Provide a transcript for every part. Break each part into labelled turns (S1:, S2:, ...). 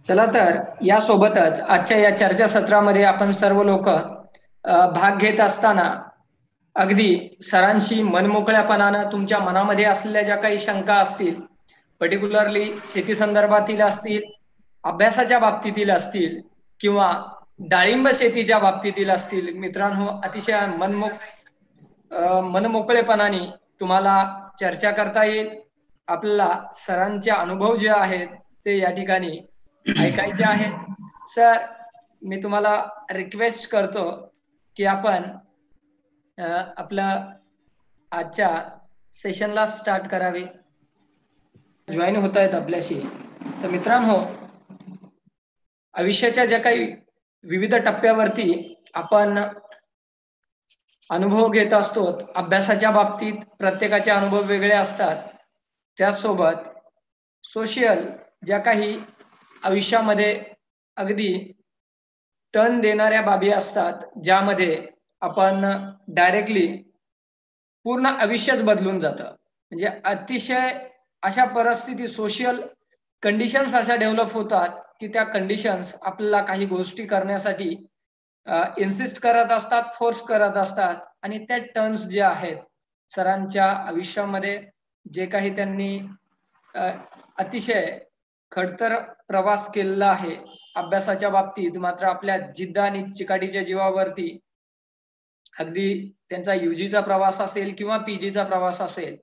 S1: चला तर यासोबतच आजच्या या चर्चासत्रामध्ये आपण सर्व लोक भाग घेत असताना अगदी सरांशी मनमोकळ्यापणानं तुमच्या मनामध्ये असलेल्या ज्या काही शंका असतील, पर्टिक्युलरली शेती संदर्भातील असतील, अभ्यासाच्या बाबतीतील असतील किंवा डाळिंब शेतीच्या बाबतीतील असतील, मित्रांनो अतिशय मनमोकळेपणाने तुम्हाला चर्चा करता येईल. आपल्याला सरांचे अनुभव जे आहेत ते या ठिकाणी ऐकायचे आहेत. सर, मी तुम्हाला रिक्वेस्ट करतो की आपण आपलं आजच्या सेशनला स्टार्ट करावे. जॉईन होत आहेत आपल्याशी. तर मित्रांनो, आयुष्याच्या ज्या काही विविध टप्प्यावरती आपण अनुभव घेत असतो. अभ्यासाच्या बाबतीत प्रत्येकाचे अनुभव वेगळे असतात. त्याचसोबत सोशल ज्या काही आयुष्यामध्ये अगदी टर्न देणाऱ्या बाबी असतात, ज्यामध्ये आपण डायरेक्टली पूर्ण आयुष्यच बदलून जातं. म्हणजे अतिशय अशा परिस्थिती, सोशल कंडिशन्स अशा डेव्हलप होतात की त्या कंडिशन्स आपल्याला काही गोष्टी करण्यासाठी इन्सिस्ट करत असतात, फोर्स करत असतात. आणि त्या टर्न्स जे आहेत सरांच्या आयुष्यामध्ये, जे काही त्यांनी अतिशय खडतर प्रवास केलेला आहे अभ्यासाच्या बाबतीत, मात्र आपल्या जिद्द आणि चिकाटीच्या जीवावरती अगदी त्यांचा युजीचा प्रवास असेल किंवा पीजीचा प्रवास असेल,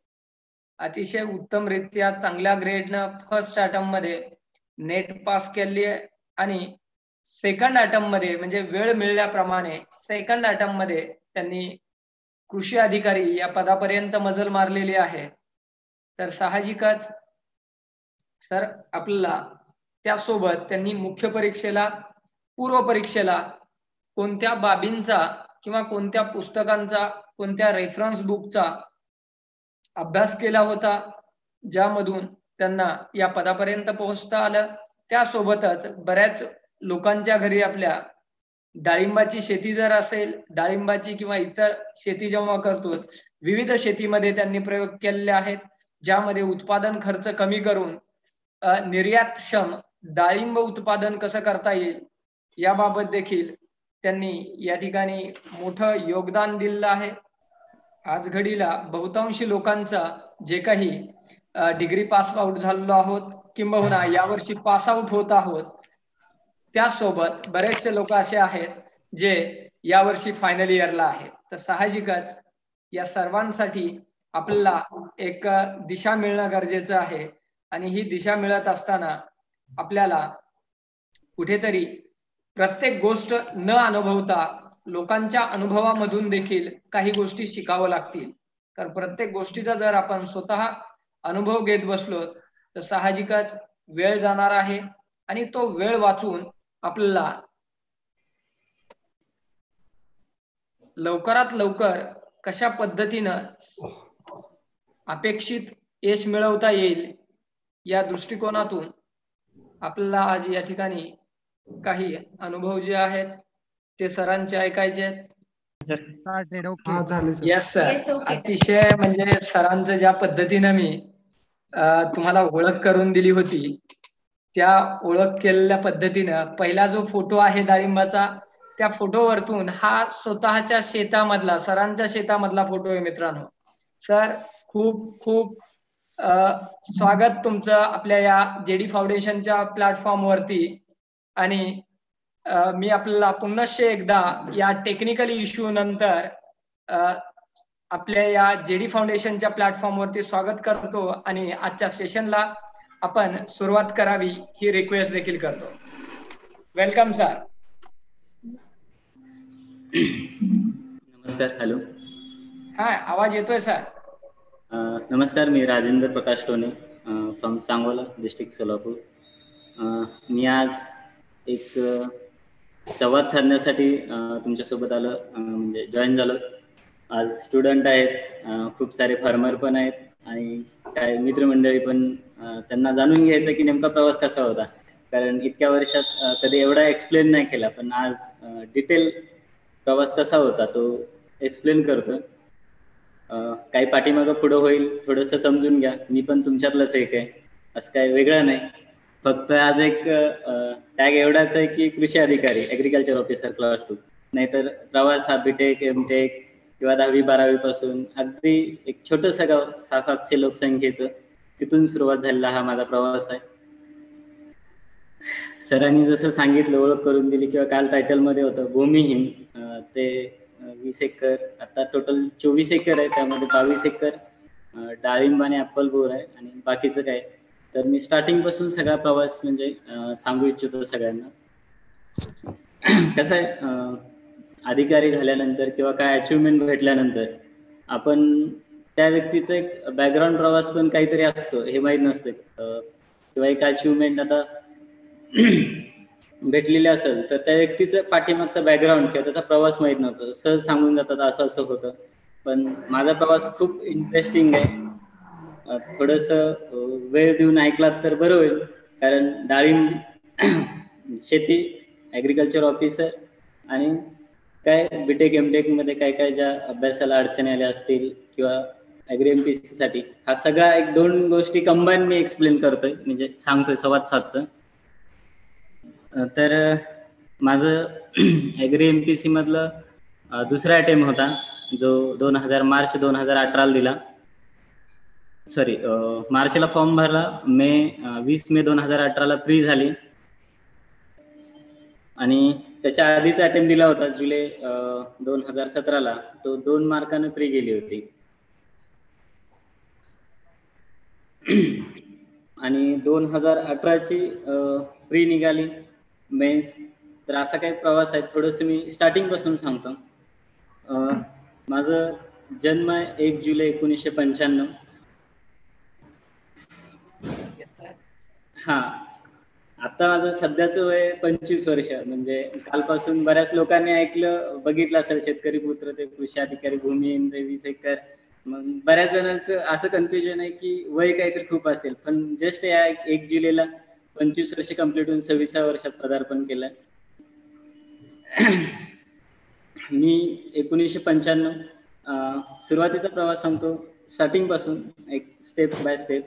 S1: अतिशय उत्तमरित्या चांगल्या ग्रेडनं फर्स्ट अटेम्प्ट मध्ये नेट पास केली आणि सेकंड अटेम्प्ट मध्ये म्हणजे वेळ मिळाल्याप्रमाणे सेकंड अटेम्प्ट मध्ये त्यांनी कृषी अधिकारी या पदापर्यंत मजल मारलेली आहे. तर साहजिकच सर आपल्याला त्यासोबत त्यांनी मुख्य परीक्षेला, पूर्व परीक्षेला कोणत्या बाबींचा किंवा कोणत्या पुस्तकांचा, कोणत्या रेफरन्स बुकचा अभ्यास केला होता, ज्यामधून त्यांना या पदापर्यंत पोहोचता आलं. त्यासोबतच बऱ्याच लोकांच्या घरी आपल्या डाळिंबाची शेती जर असेल, डाळिंबाची किंवा इतर शेती जेव्हा करतो, विविध शेतीमध्ये त्यांनी प्रयोग केलेले आहेत, ज्यामध्ये उत्पादन खर्च कमी करून निर्यातक्षम डाळिंब उत्पादन कसं करता येईल याबाबत देखील त्यांनी या ठिकाणी मोठं योगदान दिलेलं आहे. आज घडीला बहुतांशी लोकांचा जे काही डिग्री पास आउट झालेलो आहोत किंबहुना यावर्षी पास आउट होत आहोत, त्यासोबत बरेचसे लोक असे आहेत जे यावर्षी फायनल इयरला आहेत. तर साहजिकच या सर्वांसाठी आपल्याला एक दिशा मिळणं गरजेचं आहे. आणि ही दिशा मिळत असताना आपल्याला कुठेतरी प्रत्येक गोष्ट न अनुभवता लोकांच्या अनुभवामधून देखील काही गोष्टी शिकावं लागतील. तर प्रत्येक गोष्टीचा जर आपण स्वतः अनुभव घेत बसलो तर साहजिकच वेळ जाणार आहे आणि तो वेळ वाचून आपल्याला लवकरात लवकर कशा पद्धतीनं अपेक्षित यश मिळवता येईल या दृष्टिकोनातून आपल्याला आज या ठिकाणी काही अनुभव जे आहेत ते सरांचे ऐकायचे आहेत. येस सर, अतिशय म्हणजे सरांचं ज्या पद्धतीनं मी तुम्हाला ओळख करून दिली होती, त्या ओळख केलेल्या पद्धतीनं पहिला जो फोटो आहे डाळिंबाचा, त्या फोटोवरतून हा स्वतःच्या शेतामधला, सरांच्या शेतामधला फोटो आहे मित्रांनो. सर, खूप खूप स्वागत तुमचं आपल्या या जेडी फाउंडेशनच्या प्लॅटफॉर्म वरती. आणि मी आपल्याला पुनश्च एकदा या टेक्निकल इश्यू नंतर आपल्या या जेडी फाउंडेशनच्या प्लॅटफॉर्म वरती स्वागत करतो आणि आजच्या सेशनला आपण सुरुवात करावी ही रिक्वेस्ट देखील करतो. Welcome sir.
S2: नमस्कार. हॅलो.
S1: हा, आवाज येतोय सर?
S2: नमस्कार, मी राजेंद्र प्रकाश टोने फ्रॉम सांगोला डिस्ट्रिक्ट सोलापूर. मी आज एक संवाद साधण्यासाठी तुमच्यासोबत आलो, म्हणजे जॉईन झालो. आज स्टुडंट आहेत, खूप सारे फार्मर पण आहेत आणि काही मित्रमंडळी पण. त्यांना जाणून घ्यायचं की नेमका प्रवास कसा होता, कारण इतक्या वर्षात कधी एवढा एक्सप्लेन नाही केला, पण आज डिटेल प्रवास कसा होता तो एक्सप्लेन करतो. काही पाठीमागं पुढं होईल, थोडंसं समजून घ्या. मी पण तुमच्यातलंच एक आहे, असं काही वेगळं नाही. फक्त आज एक टॅग एवढाच आहे की कृषी अधिकारी, ऍग्रिकल्चर ऑफिसर क्लास 2. नाहीतर प्रवास हा बीटेक, एमटेक किंवा 10वी-12वी पासून अगदी एक छोटंसं गाव 600-700 लोकसंख्येचं, तिथून सुरुवात झालेला हा माझा प्रवास आहे. सरांनी जसं सांगितलं, ओळख करून दिली किंवा काल टायटलमध्ये होतं भूमिहीन, ते 20 एकर, आता टोटल 24 एकर आहे, त्यामध्ये 22 एकर डाळिंब आणि ऍपल बोर आहे आणि बाकीचं काय. तर मी स्टार्टिंग पासून सगळा प्रवास म्हणजे सांगू इच्छितो सगळ्यांना. कसं आहे, अधिकारी झाल्यानंतर किंवा काय अचिव्हमेंट भेटल्यानंतर आपण त्या व्यक्तीचा एक बॅकग्राऊंड प्रवास पण काहीतरी असतो हे माहीत नसते, किंवा एक अचिव्हमेंट आता भेटलेले असेल तर त्या व्यक्तीचं पाठीमागचा बॅकग्राऊंड किंवा त्याचा प्रवास माहीत नव्हतं, सहज सांगून जातात असं असं होतं. पण माझा प्रवास खूप इंटरेस्टिंग आहे. थोडंसं वेळ देऊन ऐकलात तर बरं होईल, कारण डाळिंब शेती, ऍग्रिकल्चर ऑफिसर आणि काय बीटेक एमटेक मध्ये काय काय ज्या अभ्यासाला अडचणी आल्या असतील किंवा ऍग्री एमपीसी साठी, हा सगळा एक 2 गोष्टी कंबाईन मी एक्सप्लेन करतोय, म्हणजे सांगतोय, संवाद साधतोय. तर माझं ऍग्री एमपीसी मधलं दुसरा अटेम्प्ट होता, जो मार्च 2018 दिला. सॉरी, मार्चला फॉर्म भरला, 20 मे 2018 प्री झाली आणि त्याच्या आधीचा अटेम्प्ट दिला होता जुलै 2017, तो 2 मार्काने प्री गेली होती. आणि 2018ची प्री निघाली, मेन्स. तर असा काही प्रवास आहे. थोडंसं मी स्टार्टिंग पासून सांगतो. माझं जन्म 1 जुलै 1995. हा, आता माझं सध्याचं वय 25 वर्ष. म्हणजे कालपासून बऱ्याच लोकांनी ऐकलं, बघितलं असेल, शेतकरी पुत्र ते कृषी अधिकारी, भूमिहीन 20 एकर. मग बऱ्याच जणांचं असं कन्फ्युजन आहे की वय काहीतरी खूप असेल, पण जस्ट या 1 जुलैला 25 वर्ष कंप्लीट होऊन 26व्या वर्षात पदार्पण केलंय. मी 1995 सुरुवातीचा प्रवास सांगतो, स्टार्टिंग पासून एक स्टेप बाय स्टेप.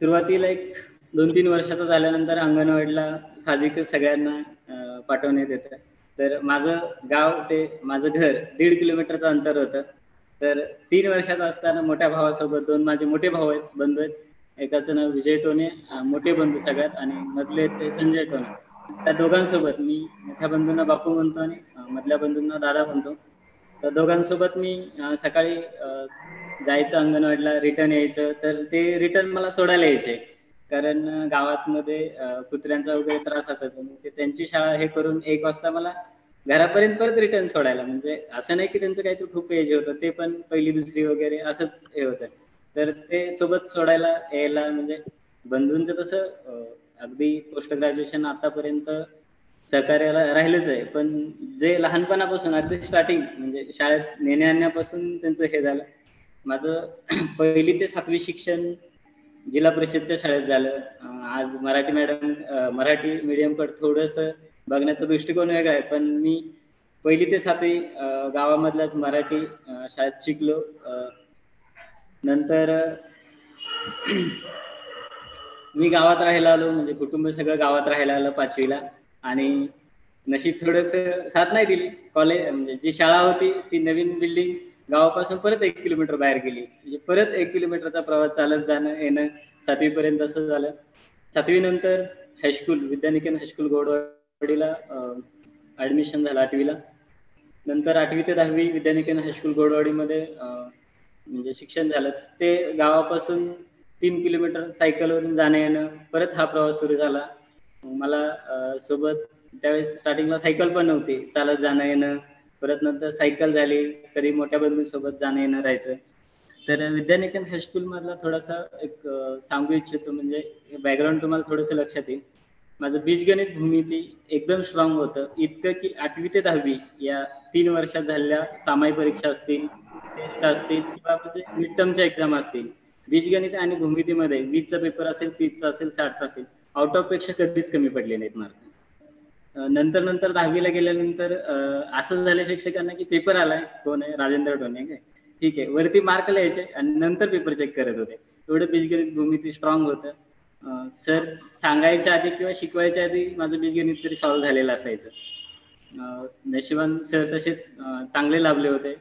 S2: सुरुवातीला एक 2-3 वर्षाचा झाल्यानंतर अंगणवाडीला साहजिकच सगळ्यांना पाठवण्यात येतं. तर माझं गाव ते माझं घर 1.5 किलोमीटरचं अंतर होतं. तर 3 वर्षाचा असताना मोठ्या भावासोबत, 2 माझे मोठे भाऊ आहेत, बंधू आहेत. एकाचं नाव विजय टोने, मोठे बंधू सगळ्यात, आणि मधले ते संजय टोने. त्या दोघांसोबत, मी मोठ्या बंधूंना बापू म्हणतो आणि मधल्या बंधूंना दादा म्हणतो. तर दोघांसोबत मी सकाळी जायचं अंगणवाडीला, रिटर्न यायचं. तर ते रिटर्न मला सोडायला यायचे, कारण गावात मध्ये कुत्र्यांचा वगैरे त्रास असायचा. ते त्यांची शाळा हे करून 1 वाजता मला घरापर्यंत परत रिटर्न सोडायला. म्हणजे असं नाही की त्यांचं काहीतरी खूप एज होतं, ते पण 1ली 2री वगैरे असंच हे होतं. तर ते सोबत सोडायला यायला, म्हणजे बंधूंचं तसं अगदी पोस्ट ग्रॅज्युएशन आतापर्यंत सहकार्याला राहिलंच आहे. पण जे लहानपणापासून अगदी स्टार्टिंग, म्हणजे शाळेत नेण्या आणण्यापासून त्यांचं हे झालं. माझं 1ली ते 7वी शिक्षण जिल्हा परिषदच्या शाळेत झालं. आज मराठी मीडियमकडे थोडंसं बघण्याचा दृष्टिकोन वेगळा आहे, पण मी 1ली ते 7वी गावामधल्याच मराठी शाळेत शिकलो. नंतर मी गावात राहायला आलो, म्हणजे कुटुंब सगळं गावात राहायला आलं 5वीला. आणि नशीब थोडंसं साथ नाही दिली. कॉलेज, म्हणजे जी शाळा होती ती नवीन बिल्डिंग गावापासून परत 1 किलोमीटर बाहेर गेली. म्हणजे परत 1 किलोमीटरचा प्रवास चालत जाणं येणं 7वी पर्यंत असं झालं. 7वी नंतर हायस्कूल, विद्यानिकेतन हायस्कूल गोडवाडीला ऍडमिशन झालं 8वीला. नंतर 8वी ते 10वी विद्यानिकेतन हायस्कूल गोडवाडीमध्ये म्हणजे शिक्षण झालं. ते गावापासून 3 किलोमीटर सायकलवरून जाणं येणं, परत हा प्रवास सुरू झाला. मला सोबत त्यावेळेस स्टार्टिंगला सायकल पण नव्हती, चालत जाणं येणं. परत नंतर सायकल झाली, कधी मोठ्या बंधूंसोबत जाणं येणं राहायचं. तर विद्यानिकेतन हायस्कूल मधला थोडासा एक सांगू इच्छितो, म्हणजे बॅकग्राऊंड तुम्हाला थोडंसं लक्षात येईल. माझं बीजगणित भूमिती एकदम स्ट्रॉंग होतं, इतकं की 8वी ते 10वी या 3 वर्षात झालेल्या सामायिक परीक्षा असतील, टेस्ट असतील किंवा म्हणजे मिड टर्मच्या एक्झाम असतील, बीजगणित आणि भूमितीमध्ये 20चा पेपर असेल, 30चा असेल, 60चा असेल, आउट ऑफ पेक्षा कधीच कमी पडले नाहीत मार्क. नंतर 10वीला गेल्यानंतर असं झालं शिक्षकांना की पेपर आलाय, कोण आहे, राजेंद्र टोने, काय ठीक आहे, वरती मार्क लिहायचे आणि नंतर पेपर चेक करत होते. एवढं बीजगणित भूमिती स्ट्रॉंग होतं. सर सांगायच्या आधी किंवा शिकवायच्या आधी माझं बीजगणित तरी सॉल्व्ह झालेलं असायचं. नशिबान सर तसे चांगले लाभले होते.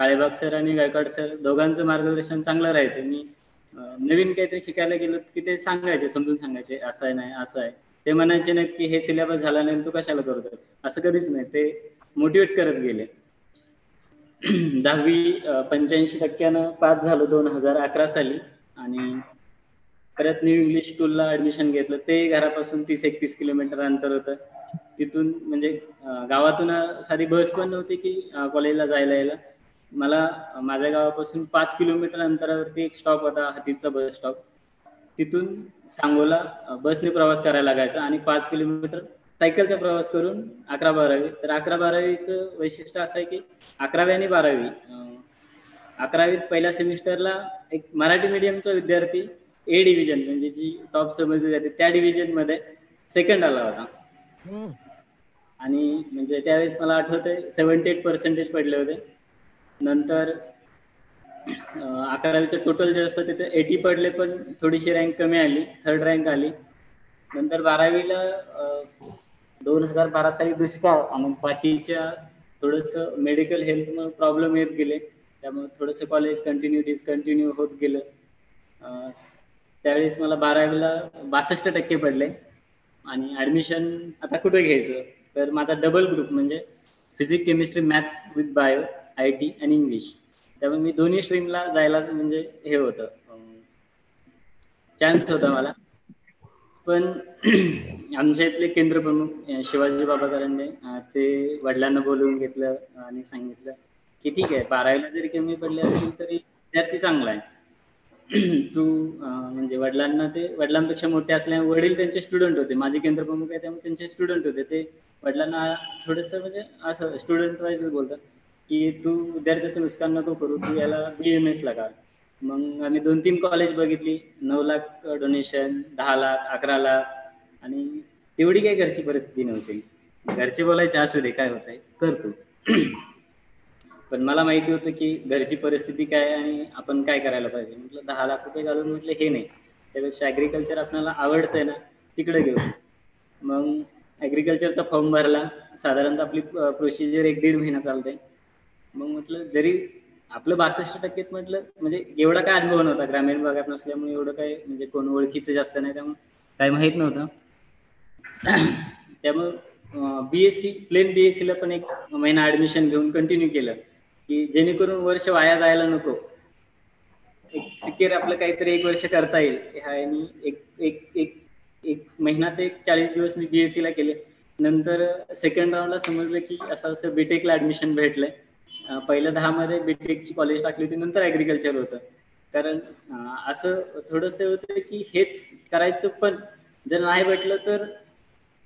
S2: काळेबाग सर आणि गायकवाड सर दोघांचं मार्गदर्शन चांगलं राहायचं. मी नवीन काहीतरी शिकायला गेलो की ते सांगायचे, समजून सांगायचे, असं आहे नाही असं आहे. ते म्हणायचे नाही की हे सिलेबस झाला नाही तू कशाला करतोय, असं कधीच नाही. ते मोटिवेट करत गेले. 10वी 85% पास झालो 2011 साली. आणि परत न्यू इंग्लिश स्कूलला ऍडमिशन घेतलं. ते घरापासून 30-31 किलोमीटर अंतर होतं. तिथून म्हणजे गावातून साधी बस पण नव्हती की कॉलेजला जायला यायला. मला माझ्या गावापासून 5 किलोमीटर अंतरावरती एक स्टॉप होता, हातीचा बस स्टॉप. तिथून सांगोला बसने प्रवास करायला लागायचा आणि 5 किलोमीटर सायकलचा प्रवास करून 11-12वी. तर 11-12वीचं वैशिष्ट्य असं आहे की 11वी आणि 12वी 11वीत पहिल्या सेमिस्टरला एक मराठी मीडियमचा विद्यार्थी ए डिव्हिजन म्हणजे जी टॉप समजली जाते त्या डिव्हिजन मध्ये सेकंड आला होता. आणि म्हणजे त्यावेळेस मला आठवतंय 78% पडले होते. नंतर 11वीचं टोटल जे असतं तिथे 80 पडले, पण थोडीशी रँक कमी आली, 3rd रँक आली. नंतर 12वीला 2012 साली दुष्काळ आणि बाकीच्या थोडस मेडिकल हेल्थ प्रॉब्लेम येत गेले. त्यामुळे थोडंसं कॉलेज कंटिन्यू डिस्कंटिन्यू होत गेलं. त्यावेळेस मला 12वीला 62% पडले. आणि ऍडमिशन आता कुठे घ्यायचं, तर माझा डबल ग्रुप म्हणजे physics chemistry maths with bio IT आणि इंग्लिश. त्यामुळे मी दोन्ही स्ट्रीमला जायला म्हणजे हे होतं, चान्स होता मला. पण आमच्या इथले केंद्र प्रमुख शिवाजी बाबा करंडे ते वडिलांना बोलवून घेतलं आणि सांगितलं की ठीक आहे 12वीला जरी कमी पडले असतील तरी विद्यार्थी चांगला आहे. तू म्हणजे वडिलांपेक्षा मोठे असल्यामुळे वडील त्यांचे स्टुडंट होते, माझे केंद्र प्रमुख आहे त्यामुळे त्यांचे स्टुडंट होते. ते वडिलांना थोडस म्हणजे असं स्टुडंट वाईज बोलतात की तू विद्यार्थ्याचं नुकसान नको करू, तू याला BMS ला का. मग आम्ही 2-3 कॉलेज बघितली. 9 लाख डोनेशन, 10 लाख, 11 लाख. आणि तेवढी काही घरची परिस्थिती नव्हती. घरचे बोलायचे असू दे काय होतंय कर तू. पण मला माहिती होतं की घरची परिस्थिती काय आणि आपण काय करायला पाहिजे. म्हटलं 10 लाख रुपये घालून म्हटलं हे नाही, त्यापेक्षा ऍग्रिकल्चर आपल्याला आवडतंय ना तिकडे घेऊ. मग ऍग्रिकल्चरचा फॉर्म भरला. साधारणतः आपली प्रोसिजर 1-1.5 महिना चालते. मग म्हटलं जरी आपलं 62% म्हटलं म्हणजे एवढा काय अनुभव नव्हता, ग्रामीण भागात नसल्यामुळे एवढं काय म्हणजे कोण ओळखीचं जास्त नाही, त्यामुळे काय माहित नव्हतं. त्यामुळे BSc प्लेन BSc ला पण 1 महिना ऍडमिशन घेऊन कंटिन्यू केलं की जेणेकरून वर्ष वाया जायला नको, एक सिक्युअर आपलं काहीतरी 1 वर्ष करता येईल. आणि एक महिना ते 40 दिवस मी BSc ला केले. नंतर सेकंड राऊंडला समजलं की असं BTech ला ऍडमिशन भेटलंय. पहिल्या 10 मध्ये BTech ची कॉलेज टाकली होती, नंतर ऍग्रिकल्चर होतं. कारण असं थोडंसं होतं की हेच करायचं, पण जर नाही भेटलं तर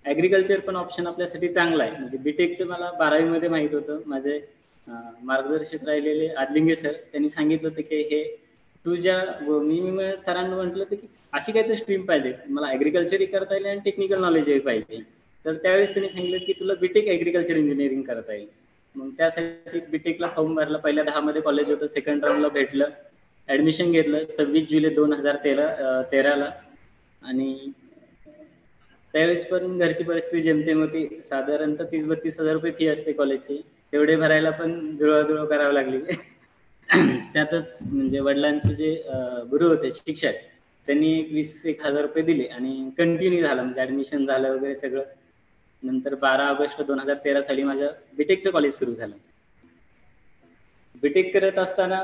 S2: ऍग्रिकल्चर पण ऑप्शन आपल्यासाठी चांगला आहे. म्हणजे BTechचं मला 12वी मध्ये माहित होतं. माझे मार्गदर्शक राहिलेले आदलिंगे सर त्यांनी सांगितलं होतं की हे तुझ्या मी सरांना म्हटलं होतं की अशी काहीतरी स्ट्रीम पाहिजे, मला ऍग्रिकल्चरही करता येईल आणि टेक्निकल नॉलेजही पाहिजे. तर त्यावेळेस त्यांनी सांगितलं की तुला BTech ऍग्रिकल्चर इंजिनिअरिंग करता येईल. मग त्यासाठी BTechला फॉर्म भरला. पहिल्या 10 मध्ये कॉलेज होतं, सेकंड राऊंडला भेटलं, ऍडमिशन घेतलं 26 जुलै 2013ला. आणि त्यावेळेस पण घरची परिस्थिती जेमतेम होती. साधारणतः 30-32 हजार रुपये फी असते कॉलेजची, तेवढे भरायला पण जुळवाजुळव करावी लागली. त्यातच म्हणजे वडिलांचे जे गुरु होते शिक्षक, त्यांनी 20-1 हजार रुपये दिले आणि कंटिन्यू झालं, म्हणजे ऍडमिशन झालं वगैरे सगळं. नंतर 12 ऑगस्ट 2013 साली माझं BTechचं कॉलेज सुरू झालं. BTech करत असताना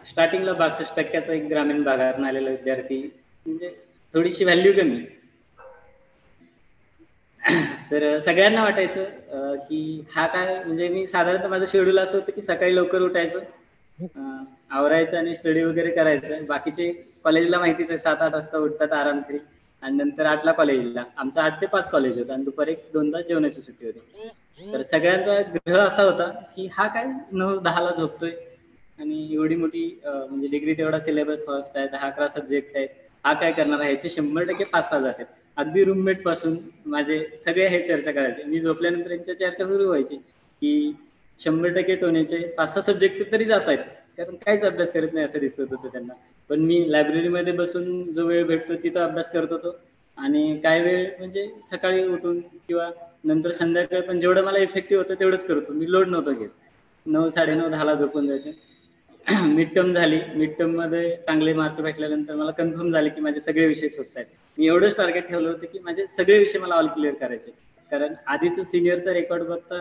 S2: स्टार्टिंगला 62%चा एक ग्रामीण भागात आलेला विद्यार्थी म्हणजे थोडीशी व्हॅल्यू कमी. तर सगळ्यांना वाटायचं की हा काय, म्हणजे मी साधारणतः माझं शेड्यूल असं होतं की सकाळी लवकर उठायचं, आवरायचं आणि स्टडी वगैरे करायचं. बाकीचे कॉलेजला माहितीच आहे 7-8 वाजता उठतात आरामश्री, आणि नंतर 8ला कॉलेजला. आमचं 8 ते 5 कॉलेज होतं आणि दुपारी 2 तास जेवणाची सुट्टी होती. तर सगळ्यांचा ग्रह असा होता की हा काय 9-10ला झोपतोय आणि एवढी मोठी म्हणजे डिग्री तेवढा सिलेबस फर्स्ट आहे, 10-11 सब्जेक्ट आहेत, हा काय करणार आहे. याचे 100% 5-6 जातात. अगदी रूममेट पासून माझे सगळे हे चर्चा करायचे. मी झोपल्यानंतर यांच्या चर्चा सुरू व्हायची की 100% टोनेचे 5-6 सब्जेक्ट तरी जात आहेत, कारण काहीच अभ्यास करत नाही असं दिसत होतं त्यांना. पण मी लायब्ररीमध्ये बसून जो वेळ भेटतो तिथं अभ्यास करत होतो, आणि काय वेळ म्हणजे सकाळी उठून किंवा नंतर संध्याकाळी पण जेवढं मला इफेक्टिव्ह होतं तेवढंच करतो. मी लोड नव्हतं घेत. 9, 9:30, 10ला झोपून जायचे. मिड टर्म झाली. मिड टर्म मध्ये चांगले मार्क भेटल्यानंतर मला कन्फर्म झाले की माझे सगळे विषय सुटत आहेत. मी एवढंच टार्गेट ठेवलं होतं की माझे सगळे विषय मला ऑल क्लिअर करायचे. कारण आधीच सिनियरचा रेकॉर्ड बघता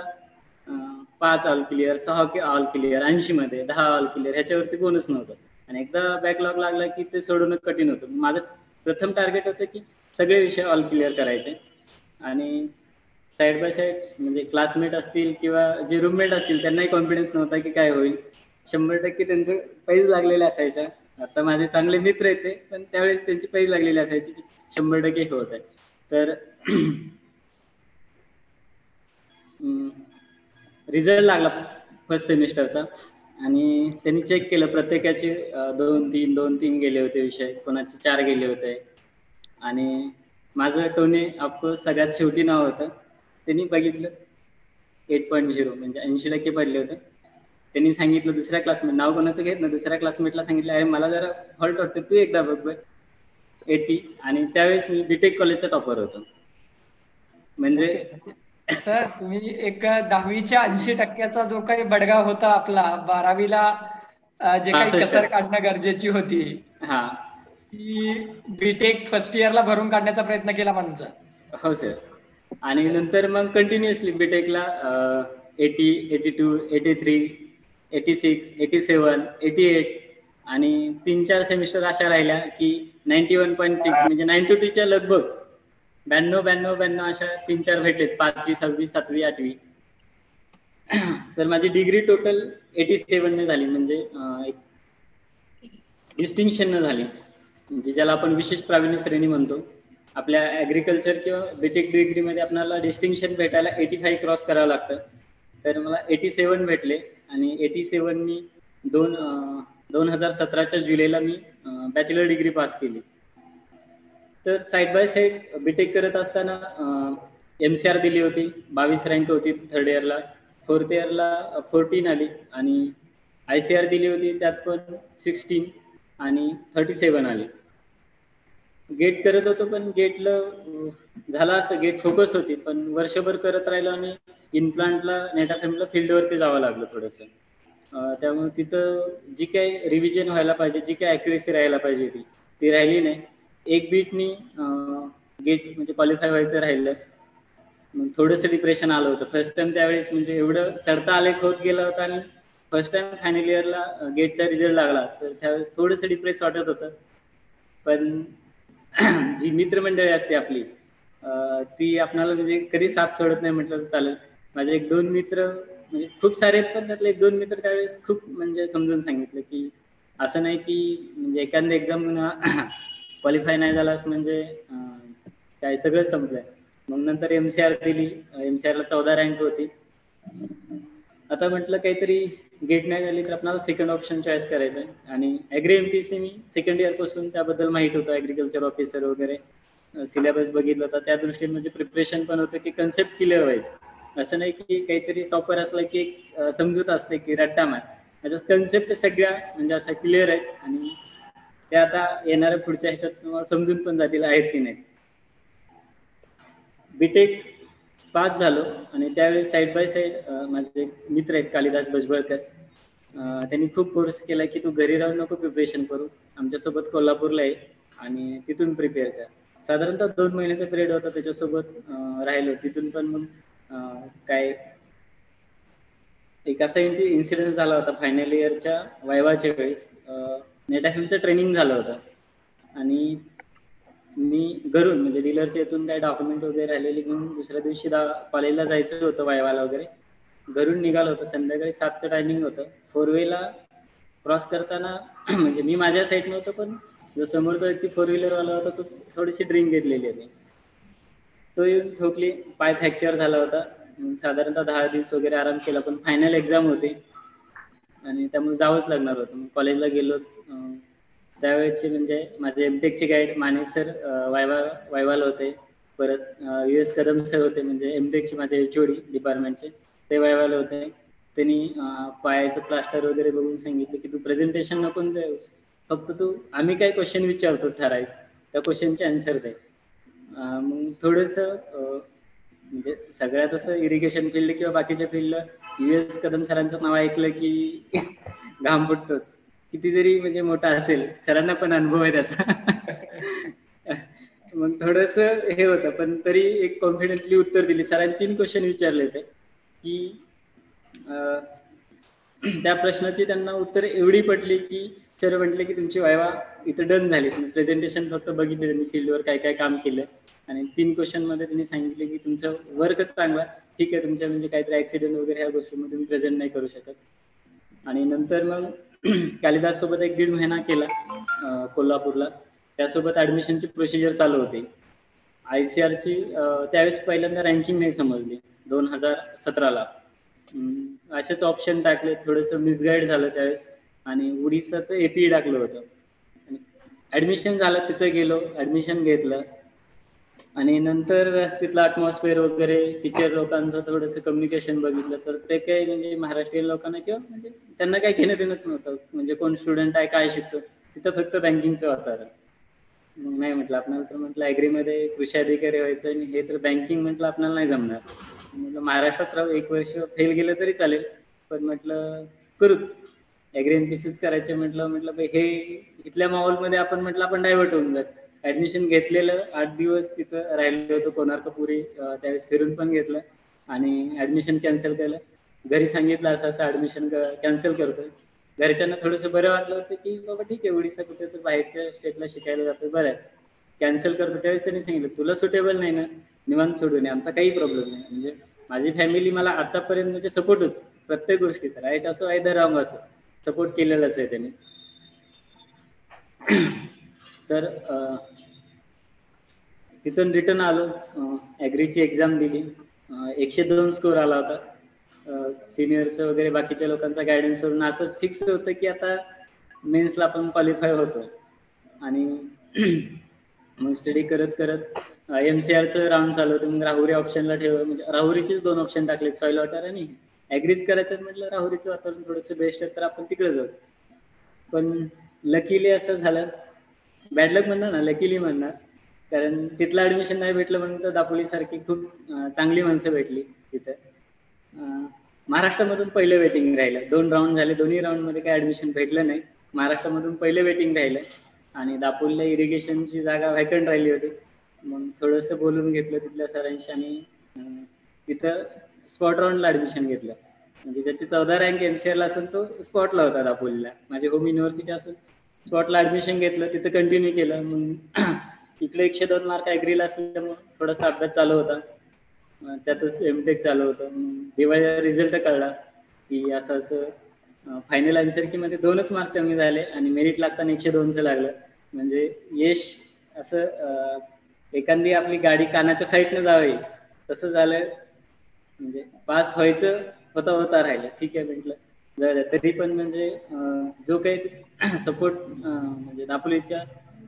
S2: 5 ऑल क्लिअर, 6 ऑल क्लिअर, 80 मध्ये 10 ऑल क्लिअर, ह्याच्यावरती कोणच नव्हतं. आणि एकदा बॅकलॉग लागला की ते सोडवणं कठीण होतं. माझं प्रथम टार्गेट होतं की सगळे विषय ऑल क्लिअर करायचे. आणि साईड बाय साईड म्हणजे क्लासमेट असतील किंवा जे रूममेट असतील त्यांनाही कॉन्फिडन्स नव्हता की काय होईल. 100% त्यांचं पैज लागलेले असायच्या. आता माझे चांगले मित्र आहेत ते, पण त्यावेळेस त्यांची पैज लागलेली असायची की 100% हे होत आहे. तर रिझल्ट लागला फर्स्ट सेमिस्टरचा, आणि त्यांनी चेक केलं प्रत्येकाचे 2-3 गेले होते विषय, कोणाचे 4 गेले होते. आणि माझं टोने ऑफकोर्स सगळ्यात शेवटी नाव होतं. त्यांनी बघितलं 8.0 म्हणजे 80% पडले होते. त्यांनी सांगितलं दुसऱ्या क्लासमेट, नाव कोणाचं घेत ना, दुसऱ्या क्लासमेटला सांगितलं अरे मला जरा फॉल्ट वाटतं, तू एकदा बघ 80. आणि त्यावेळेस मी बीटेक कॉलेजचा टॉपर होतो. म्हणजे
S1: सर तुम्ही एक 10वीच्या 80%चा जो काही बडगा होता आपला 12वीला जे काही
S2: 62.
S1: कसर काढणं गरजेची होती,
S2: हा,
S1: ती बीटेक फर्स्ट इयरला भरून काढण्याचा प्रयत्न केला माणसं.
S2: हो सर. आणि नंतर मग कंटिन्युअसली बीटेकला 80, 82, 83, 86, 87, 88 आणि 3-4 सेमिस्टर अशा राहिल्या की 91.6 म्हणजे 92च्या लगभग 92 अशा 3-4 भेटलेत. 5वी, 6वी, 7वी, 8वी. तर माझी डिग्री टोटल 87 ने झाली, म्हणजे एक डिस्टिंक्शन न झाली, म्हणजे ज्याला आपण विशेष प्रावीण्य श्रेणी म्हणतो. आपल्या ॲग्रिकल्चर किंवा बीटेक डिग्रीमध्ये आपल्याला डिस्टिंक्शन भेटायला 85 क्रॉस करावं लागतं. तर मला 87 भेटले, आणि 87 मी 2017च्या जुलैला मी बॅचलर डिग्री पास केली. तर साईड बाय साईड बीटेक करत असताना MCR दिली होती, 22 रँक होती 3rd इयरला. 4th इयरला 14 आली, आणि ICR दिली होती, त्यात पण 16 आणि 37 आली. गेट करत होतो, पण गेटला झाला असं, गेट फोकस होती, पण वर्षभर करत राहिलो आणि इनप्लांटला नेटाफेमला फील्डवरती जावं लागलं थोडंसं. त्यामुळे तिथं जी काही रिव्हिजन व्हायला पाहिजे, जी काही ॲक्युरेसी राहायला पाहिजे ती राहिली नाही. एक बीटनी गेट म्हणजे क्वालिफाय व्हायचं राहिलं. मग थोडंसं डिप्रेशन आलं होतं फर्स्ट टाइम त्यावेळेस, म्हणजे एवढं चढता आलेख होत गेला होता, आणि फर्स्ट टाइम फायनल इयरला गेटचा रिझल्ट लागला, तर त्यावेळेस थोडंसं डिप्रेस वाटत होतं. पण जी मित्रमंडळी असते आपली ती आपल्याला म्हणजे कधी साथ सोडत नाही म्हटलं तर चालेल. माझे 1-2 मित्र म्हणजे खूप सारे, पण त्यातले 1-2 मित्र त्यावेळेस खूप म्हणजे समजून सांगितलं की असं नाही की म्हणजे एखाद्या एक्झाम क्वालिफाय नाही झालास म्हणजे काय सगळं संपलंय. मग नंतर MCR दिली, MCRला 14 रँक होती. आता म्हटलं काहीतरी गेट नाही झाली तर आपल्याला सेकंड ऑप्शन चॉईस करायचं आहे, आणि ॲग्री MPC मी सेकंड इयर पासून त्याबद्दल माहित होतं, ॲग्रिकल्चर ऑफिसर वगैरे सिलेबस बघितलं होता, त्या दृष्टीने म्हणजे प्रिपरेशन पण होतं की कन्सेप्ट क्लिअर व्हायचं. असं नाही की काहीतरी टॉपर असला की एक समजूत असते की रट्टा मार, त्याचा कन्सेप्ट सगळ्या म्हणजे असं क्लिअर आहे, आणि ते आता येणाऱ्या पुढच्या ह्याच्यात समजून पण जातील आहेत की नाही. बीटेक पास झालो, आणि त्यावेळेस साईड बाय साईड माझे मित्र आहेत कालिदास भजबळकर, त्यांनी खूप कोर्स केला की तू घरी राहून नको प्रिपरेशन करू, आमच्यासोबत कोल्हापूरला आहे आणि तिथून प्रिपेअर कर. साधारणतः 2 महिन्याचा पिरियड होता, त्याच्यासोबत राहिलो. तिथून पण मग काय एक असा इन्सिडेंट झाला होता फायनल इयरच्या वायवाच्या वेळेस. नेटाफिमचं ट्रेनिंग झालं होतं, आणि मी घरून म्हणजे डीलरच्या इथून काही डॉक्युमेंट वगैरे राहिलेली घेऊन दुसऱ्या दिवशी कॉलेजला जायचं होतं वायवाला वगैरे. घरून निघालो होतं, संध्याकाळी 7चं टायमिंग होतं. 4 वेला क्रॉस करताना म्हणजे मी माझ्या साईडनं होतो, पण जो समोरचा व्यक्ती 4 व्हीलरवाला होता तो थोडीशी ड्रिंक घेतलेली होती, तो येऊन ठोकली, पाय फ्रॅक्चर झाला होता. साधारणतः 10 दिवस वगैरे आराम केला, पण फायनल एक्झाम होती आणि त्यामुळे जावंच लागणार होतं. मग कॉलेजला गेलो. त्यावेळेचे म्हणजे माझे एमटेकचे गाईड माने सर वायवाला होते. परत US कदम सर होते, म्हणजे एमटेकचे माझे HOD डिपार्टमेंटचे, ते वायवाला होते. त्यांनी पायाचं प्लास्टर वगैरे बघून सांगितलं की तू प्रेझेंटेशन नको देऊस, फक्त तू आम्ही काय क्वेश्चन विचारतो ठराविक त्या क्वेश्चनचे आन्सर दे. मग थोडंसं म्हणजे सगळ्यात असं इरिगेशन फील्ड किंवा बाकीच्या फील्डला US कदम सरांचं नाव ऐकलं की घाम फुटतोच, किती जरी म्हणजे मोठा असेल, सरांना पण अनुभव आहे त्याचा. मग थोडस हे होतं, पण तरी एक कॉन्फिडेंटली उत्तर दिली. सरांनी 3 क्वेश्चन विचारले होते की त्या प्रश्नाची त्यांना उत्तर एवढी पटली की सर म्हटले की तुमची वायवा इथं डन झाली, तुम्ही प्रेझेंटेशन फक्त बघितले, त्यांनी फील्डवर काय काय काम केलं आणि 3 क्वेश्चन मध्ये त्यांनी सांगितले की तुमचं वर्कच चांगला, ठीक आहे, तुमच्या म्हणजे काहीतरी ऍक्सिडेंट वगैरे ह्या गोष्टीमध्ये तुम्ही प्रेझेंट नाही करू शकत. आणि नंतर मग कालिदास सोबत 1-1.5 महिना केला कोल्हापूरला. त्यासोबत ऍडमिशनची प्रोसिजर चालू होती. ICAR ची त्यावेळेस पहिल्यांदा रँकिंग नाही समजली 2017ला. असेच ऑप्शन टाकले, थोडंसं मिसगाईड झालं त्यावेळेस आणि उडीसाचं APE टाकलं होतं. ऍडमिशन झालं, तिथं गेलो, ऍडमिशन घेतलं आणि नंतर तिथलं अॅटमॉस्फिअर वगैरे, टीचर लोकांचं थोडंसं कम्युनिकेशन बघितलं तर ते काही म्हणजे महाराष्ट्रीयन लोकांना किंवा म्हणजे त्यांना काही घेणं देणंच नव्हतं, म्हणजे कोण स्टुडंट आहे, काय शिकतो, तिथं फक्त बँकिंगचं वातावरण. मग नाही म्हटलं, आपल्याला तर म्हटलं ॲग्रीमध्ये कृषी अधिकारी व्हायचं आणि हे तर बँकिंग म्हटलं आपल्याला नाही जमणार. म्हटलं महाराष्ट्रात राहू, 1 वर्ष फेल गेलं तरी चालेल, पण म्हटलं करू ॲग्री MPCच करायचे. म्हटलं हे इथल्या माहोलमध्ये आपण म्हटलं आपण डायव्हर्ट होऊन जात. ऍडमिशन घेतलेलं, 8 दिवस तिथं राहिलो होतो कोणार्कपुरी, त्यावेळेस फिरून पण घेतलं आणि ऍडमिशन कॅन्सल केलं. घरी सांगितलं असं असं ऍडमिशन कॅन्सल करतोय. घरच्यांना थोडंसं बरं वाटलं होतं की बाबा ठीक आहे, उडीसा कुठे तर बाहेरच्या स्टेटला शिकायला जातोय, बरं आहे, कॅन्सल करतो. त्यावेळेस त्यांनी सांगितलं तुला सुटेबल नाही ना, निवांत सोडून ये, आमचा काही प्रॉब्लेम नाही. म्हणजे माझी फॅमिली मला आतापर्यंत म्हणजे सपोर्टच प्रत्येक गोष्टीत, राईट असो आयदर रॉंग असो, सपोर्ट केलेलाच आहे त्यांनी. तर तिथून रिटर्न आलो, ॲग्रीची एक्झाम दिली, 102 स्कोर आला होता. सिनियरचं वगैरे बाकीच्या लोकांचा गायडन्स वरून असं फिक्स होतं की आता मेन्सला आपण क्वालिफाय होतो. आणि मग स्टडी करत करत MCRचं राऊंड चालू होतं. मग राहुरी ऑप्शनला ठेवलं, म्हणजे राहुरीचेच 2 ऑप्शन टाकले, सॉईल वॉटर आणि ॲग्रीच करायचं. म्हटलं राहुरीचं वातावरण थोडंसं बेस्ट आहे तर आपण तिकडे जाऊ. पण लकीली असं झालं, बॅड लक म्हणणार ना, लकीली म्हणणार, कारण तिथलं ऍडमिशन नाही भेटलं म्हणून तर दापोलीसारखी खूप चांगली माणसं भेटली तिथं. महाराष्ट्रामधून पहिले वेटिंग राहिलं, 2 राऊंड झाले, दोन्ही राऊंडमध्ये काही ऍडमिशन भेटलं नाही. महाराष्ट्रामधून पहिले वेटिंग राहिलं आणि दापोलीला इरिगेशनची जागा व्हॅकंट राहिली होती. मग थोडंसं बोलून घेतलं तिथल्या सरांशी आणि तिथं स्पॉट राऊंडला ऍडमिशन घेतलं. म्हणजे ज्याची 14 रँक MCRला असून तो स्पॉटला होता दापोलीला, माझी होम युनिव्हर्सिटी असून स्पॉटला ऍडमिशन घेतलं, तिथं कंटिन्यू केलं. मग इकडे 102 मार्क ॲग्रीला असल्यामुळे थोडासा अभ्यास चालू होता, त्यातच MTech चालू होतं. दिवाळीला रिझल्ट कळला की असं असं फायनल आन्सर की मध्ये 2च मार्क कमी झाले आणि मेरिट लागताना 102चं लागलं. म्हणजे यश असं एखादी आपली गाडी कानाच्या साईडनं जावी तसं झालं. म्हणजे पास व्हायचं होता राहिलं, ठीक आहे म्हटलं झालं. तरी पण म्हणजे जो काही सपोर्ट म्हणजे दापोलीच्या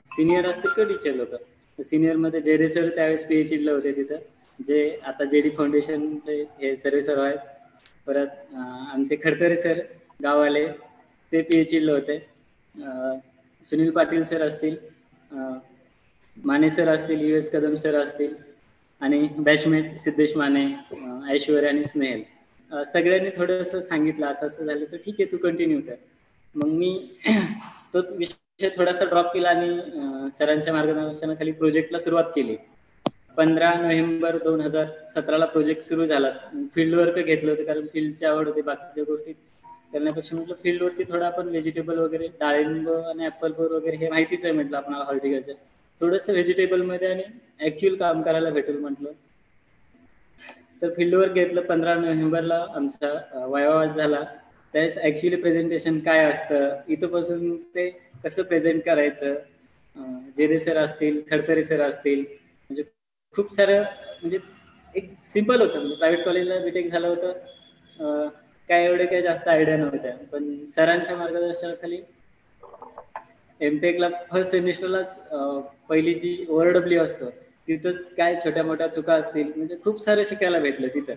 S2: सिनियर असतील का टीचर लोक, सिनियरमध्ये जयदे सर त्यावेळेस PhDला होते तिथं, जे आता JD फाउंडेशनचे हे सर्वे सर आहेत. परत आमचे खडतरे सर गाववाले, ते PhDला होते. सुनील पाटील सर असतील, माने सर असतील, US कदम सर असतील आणि बॅचमेट सिद्धेश माने, ऐश्वर्या आणि स्नेहल, सगळ्यांनी थोडंसं सांगितलं असं असं झालं तर ठीक आहे तू कंटिन्यू कर. मग मी तो विषय थोडासा ड्रॉप केला आणि सरांच्या मार्गदर्शनाखाली प्रोजेक्टला सुरुवात केली. 15 नोव्हेंबर 2017ला प्रोजेक्ट सुरू झाला. फील्ड वर्क घेतलं होतं कारण फील्डची आवड होती, बाकीच्या गोष्टी करण्यापेक्षा म्हटलं फील्डवरती थोडं आपण व्हेजिटेबल वगैरे, डाळिंब आणि ऍपल बोर वगैरे हे माहितीच आहे म्हटलं आपल्याला हॉर्टिकल्चर, थोडंसं व्हेजिटेबलमध्ये आणि ऍक्च्युअल काम करायला भेटेल म्हटलं. तर फील्डवर्क घेतलं. 15 नोव्हेंबरला आमचा वायवा झाला. त्यावेळेस ऍक्च्युअली प्रेझेंटेशन काय असतं, इथंपासून ते कसं प्रेझेंट करायचं, जेदे सर असतील, खडतरे सर असतील, म्हणजे खूप सारं म्हणजे एक सिम्पल होतं. म्हणजे प्रायव्हेट कॉलेजला BTech झालं होतं, काय एवढे काही जास्त आयडिया नव्हत्या. पण सरांच्या मार्गदर्शनाखाली MTechला फर्स्ट सेमिस्टरलाच पहिली जी ORW असतं तिथंच काय छोट्या मोठ्या चुका असतील, म्हणजे खूप सारं शिकायला भेटलं तिथं.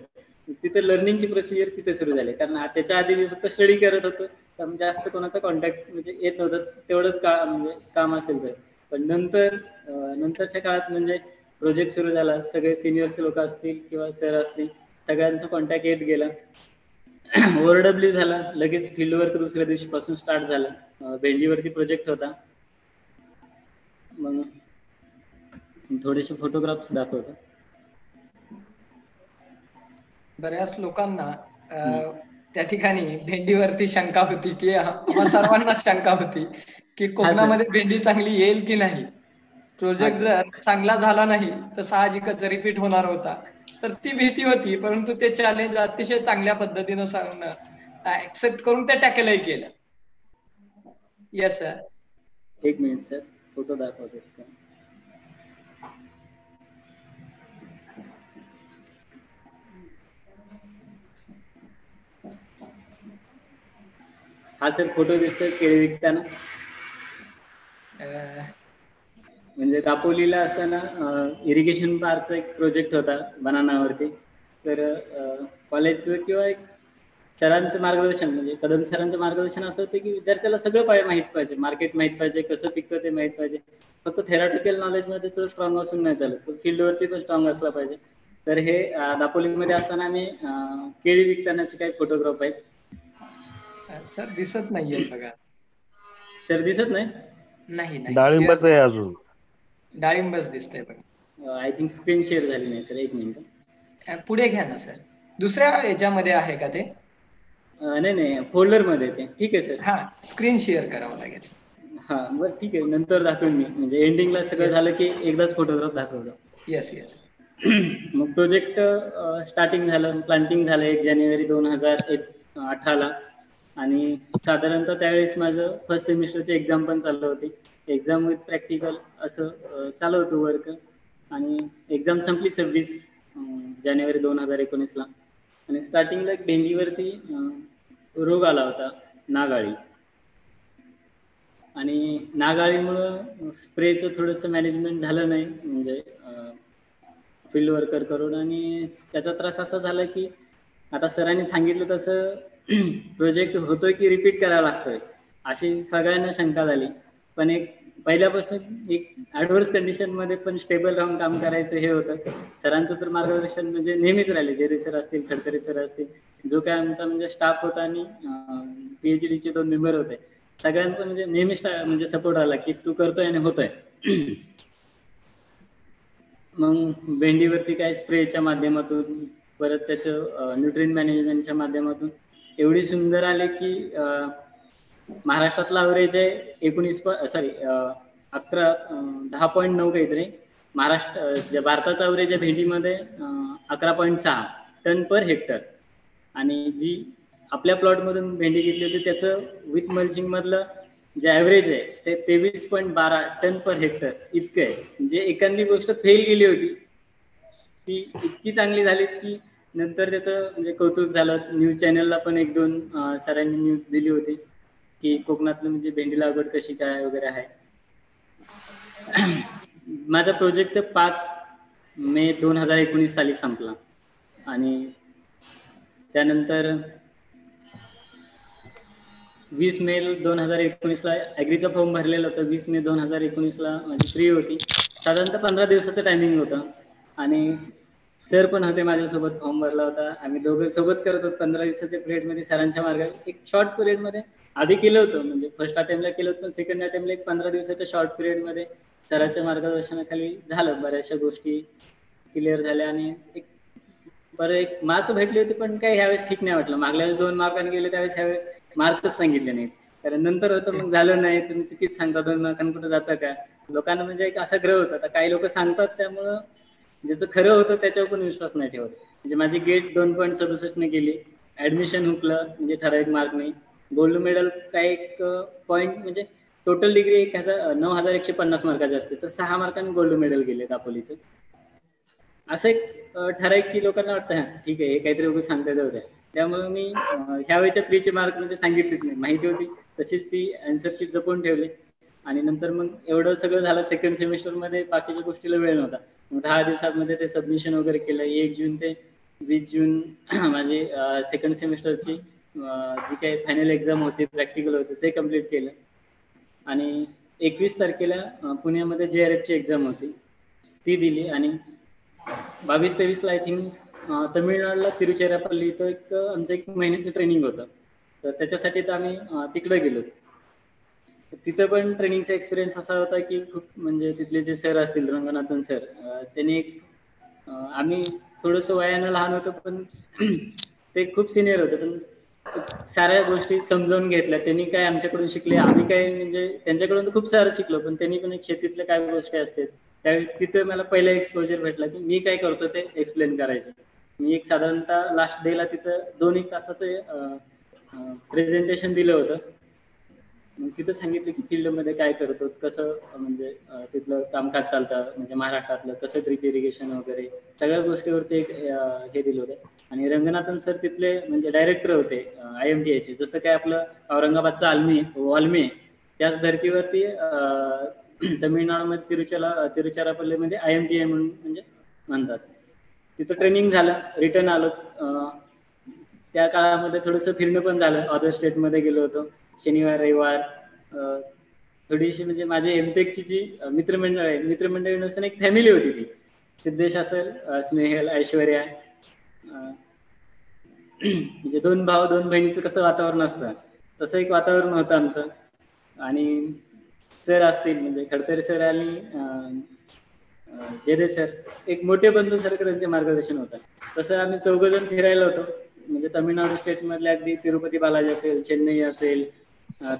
S2: तिथे लर्निंगची प्रोसिजर तिथे सुरू झाली. कारण त्याच्या आधी मी फक्त स्टडी करत होतो, तर जास्त कोणाचा कॉन्टॅक्ट म्हणजे येत नव्हतं. तेवढंच म्हणजे काम असेल तर. पण नंतरच्या काळात म्हणजे प्रोजेक्ट सुरू झाला, सगळे सिनियर्स लोक असतील किंवा सर असतील, सगळ्यांचा कॉन्टॅक्ट येत गेला. ORW झाला, लगेच फील्ड वर्क दुसऱ्या दिवशीपासून स्टार्ट झाला. भेंडीवरती प्रोजेक्ट होता. मग थोडेसे फोटोग्राफ्स दाखवतो.
S1: बऱ्याच लोकांना त्या ठिकाणी भेंडीवरती शंका होती, की आम्हा सर्वांनाच शंका होती की कोकणामध्ये भेंडी चांगली येईल की नाही. प्रोजेक्ट जर चांगला झाला नाही तर साहजिकच रिपीट होणार होता. तर ती भीती होती, परंतु ते चॅलेंज अतिशय चांगल्या पद्धतीनं ऍक्सेप्ट करून ते टॅकलही केलं. Yes sir.
S2: एक मिनिट सर, फोटो दाखवतो. हा सर फोटो दिसतोय केळी विकताना. म्हणजे दापोलीला असताना इरिगेशन पार्कचा एक प्रोजेक्ट होता बनानावरती. तर कॉलेजचं किंवा एक सरांचं मार्गदर्शन, म्हणजे कदम सरांचं मार्गदर्शन असं होतं की विद्यार्थ्याला सगळं माहित पाहिजे, मार्केट माहित पाहिजे, कसं पिकतं ते माहित पाहिजे. फक्त थेरॉटिकल नॉलेजमध्ये तो स्ट्रॉंग असून नाही चालत, तो फील्डवरती पण स्ट्रॉंग असला पाहिजे. तर हे दापोलीमध्ये असताना आम्ही केळी विकतानाचे काही फोटोग्राफ आहेत.
S1: सर दिसत नाहीये बघा.
S2: तर दिसत नाही.
S3: डाळिंबच आहे अजून.
S1: डाळिंबच दिसतंय बघा.
S2: आय थिंक स्क्रीन शेअर झाली नाही सर. एक मिनिट
S1: पुढे घ्या ना सर. दुसऱ्या याच्यामध्ये आहे का ते?
S2: नाही, फोल्डर मध्ये ते. ठीक आहे सर.
S1: हा, स्क्रीन शेअर करावं लागेल.
S2: हा बरं ठीक आहे, नंतर दाखवेन मी. म्हणजे एंडिंगला सगळं झालं की एकदाच फोटोग्राफ दाखवतो.
S1: Yes yes.
S2: मग प्रोजेक्ट स्टार्टिंग झालं, प्लांटिंग झालं 1 जानेवारी 2018ला. आणि साधारणतः त्यावेळेस माझं फर्स्ट सेमिस्टरची एक्झाम पण चालू होती. एक्झाम विथ प्रॅक्टिकल असं चालू होतं वर्क. आणि एक्झाम संपली 26 जानेवारी 2019ला. आणि स्टार्टिंगला भेंडीवरती रोग आला होता, नागाळी. आणि नागाळीमुळं स्प्रेचं थोडंसं मॅनेजमेंट झालं नाही, म्हणजे फील्ड वर्कर करून. आणि त्याचा त्रास असा झाला की आता सरांनी सांगितलं तसं प्रोजेक्ट होतोय की रिपीट करायला लागतोय, अशी सगळ्यांना शंका झाली. पण एक पहिल्यापासून एक ॲडव्हर्स कंडिशनमध्ये पण स्टेबल राहून काम करायचं हे होतं. सरांचं तर मार्गदर्शन म्हणजे नेहमीच राहिले. जेरे सर असतील, खडतरे सर असतील, जो काय आमचा म्हणजे स्टाफ होता आणि PhDचे 2 मेंबर होते, सगळ्यांचं म्हणजे नेहमी म्हणजे सपोर्ट आला की तू करतोय आणि होतोय. मग भेंडीवरती काय स्प्रेच्या माध्यमातून, परत त्याचं न्यूट्रिएंट मॅनेजमेंटच्या माध्यमातून एवढी सुंदर आले की महाराष्ट्रातला ॲव्हरेज आहे 10.9 काहीतरी. भारताचा ॲव्हरेज आहे भेंडीमध्ये 11.6 टन पर हेक्टर. आणि जी आपल्या प्लॉटमधून भेंडी घेतली होती त्याचं विथ मल्चिंग मधलं जे ॲव्हरेज आहे ते 23.12 टन पर हेक्टर इतकं आहे. म्हणजे एखादी गोष्ट फेल गेली होती ती इतकी चांगली झाली की नंतर त्याचं म्हणजे कौतुक झालं. न्यूज चॅनलला पण 1-2 सरांनी न्यूज दिली होती की कोकणातलं म्हणजे भेंडी लागवड कशी काय वगैरे आहे. माझा प्रोजेक्ट 5 मे 2019 साली संपला. आणि त्यानंतर 20 मे 2019ला ॲग्रीचा फॉर्म भरलेला होता. 20 मे 2019ला माझी फ्री होती. साधारणतः 15 दिवसाचं टायमिंग होतं. आणि सर पण होते माझ्यासोबत. फॉर्म भरला होता, आम्ही दोघं सोबत करत होतो. 15 दिवसाच्या पिरियडमध्ये सरांच्या मार्गात एक शॉर्ट पिरियडमध्ये आधी केलं होतं, म्हणजे फर्स्ट अटेम्प्टला केलं होतं, पण सेकंड अटेम्प्टला एक 15 दिवसाच्या शॉर्ट पिरियडमध्ये सरांच्या मार्गदर्शनाखाली झालं. बऱ्याचशा गोष्टी क्लिअर झाल्या. आणि बरं एक मार्क भेटले होते, पण काही ह्यावेळेस ठीक नाही वाटलं. मागल्या वेळेस 2 मार्कांनी गेले, त्यावेळेस ह्यावेळेस मार्कच सांगितले नाहीत. कारण नंतर होतं मग झालं नाही, तुम्ही चुकीच सांगता, 2 मार्कांनी कुठं जातं का. लोकांना म्हणजे एक असा ग्रह होता. काही लोक सांगतात त्यामुळं ज्याचं खरं होतं त्याच्यावर पण विश्वास नाही ठेवत. म्हणजे माझी गेट 2.67 गेली. ऍडमिशन हुकलं म्हणजे ठराविक मार्क नाही. गोल्ड मेडल काय एक पॉईंट म्हणजे टोटल डिग्री 9,150 मार्काची असते, तर 6 मार्कांनी गोल्ड मेडल गेले दापोलीचं. असं एक ठराविक की लोकांना वाटतं ठीक आहे हे काहीतरी उगाच सांगता जाऊ द्या. त्यामुळे मी ह्यावेळेच्या प्रीचे मार्क म्हणजे सांगितलेच नाही. माहिती होती तशीच ती आन्सर शीट जपून ठेवली. आणि नंतर मग एवढं सगळं झालं. सेकंड सेमिस्टरमध्ये बाकीच्या गोष्टीला वेळ नव्हता. मग 10 दिवसांमध्ये ते सबमिशन वगैरे केलं. 1 जून ते 20 जून माझी सेकंड सेमिस्टरची जी काही फायनल एक्झाम होती, प्रॅक्टिकल होते, ते कम्प्लीट केलं. आणि 21 तारखेला पुण्यामध्ये JRF ची एक्झाम होती, ती दिली. आणि 22-23ला आय थिंक तमिळनाडूला तिरुचिरापल्ली इथं आमचं 1 महिन्याचं ट्रेनिंग होतं. तर त्याच्यासाठी तर आम्ही तिकडे गेलो. तिथं पण ट्रेनिंगचा एक्सपिरियन्स असा होता की खूप, म्हणजे तिथले जे सर असतील, रंगनाथन सर, त्यांनी आम्ही थोडंसं वयानं लहान होतो, पण ते खूप सिनियर होते, पण साऱ्या गोष्टी समजावून घेतल्या. त्यांनी काय आमच्याकडून शिकले, आम्ही काय म्हणजे त्यांच्याकडून खूप सारं शिकलो, पण त्यांनी पण एक शेतीतल्या काय गोष्टी असतात त्यावेळेस तिथं मला पहिला एक्सपोजर भेटला की मी काय करतो ते एक्सप्लेन करायचं. मी एक साधारणतः लास्ट डेला तिथं 2-1 तासाचं प्रेझेंटेशन दिलं होतं. मग तिथं सांगितलं की फील्डमध्ये काय करतो, कसं म्हणजे तिथलं कामकाज चालतं, म्हणजे महाराष्ट्रातलं कसं ड्रिप इरिगेशन वगैरे सगळ्या गोष्टीवरती एक हे दिलं होतं. आणि रंगनाथन सर तिथले म्हणजे डायरेक्टर होते IMTIचे, जसं काय आपलं औरंगाबादचा वाल्मी, त्याच धर्तीवरती तमिळनाडूमध्ये तिरुचिरापल्लीमध्ये IMTI म्हणून म्हणजे म्हणतात. तिथं ट्रेनिंग झालं, रिटर्न आलो. त्या काळामध्ये थोडंसं फिरणं पण झालं, अदर स्टेटमध्ये गेलो होतो शनिवार रविवार. थोडीशी म्हणजे माझे एमटेकची जी मित्रमंडळ आहे, मित्रमंडळी नसून एक फॅमिली होती ती. सिद्धेश असेल, स्नेहल, ऐश्वर्या, म्हणजे 2 भाऊ 2 बहिणीचं कसं वातावरण असतं तसं एक वातावरण होतं आमचं. आणि सर असतील म्हणजे खडतरे सर आणि जेदे सर, एक मोठे बंधू सारखं त्यांचे मार्गदर्शन होतं. तसं आम्ही 4 जण फिरायला होतो, म्हणजे तमिळनाडू स्टेट मधले अगदी तिरुपती बालाजी असेल, चेन्नई असेल,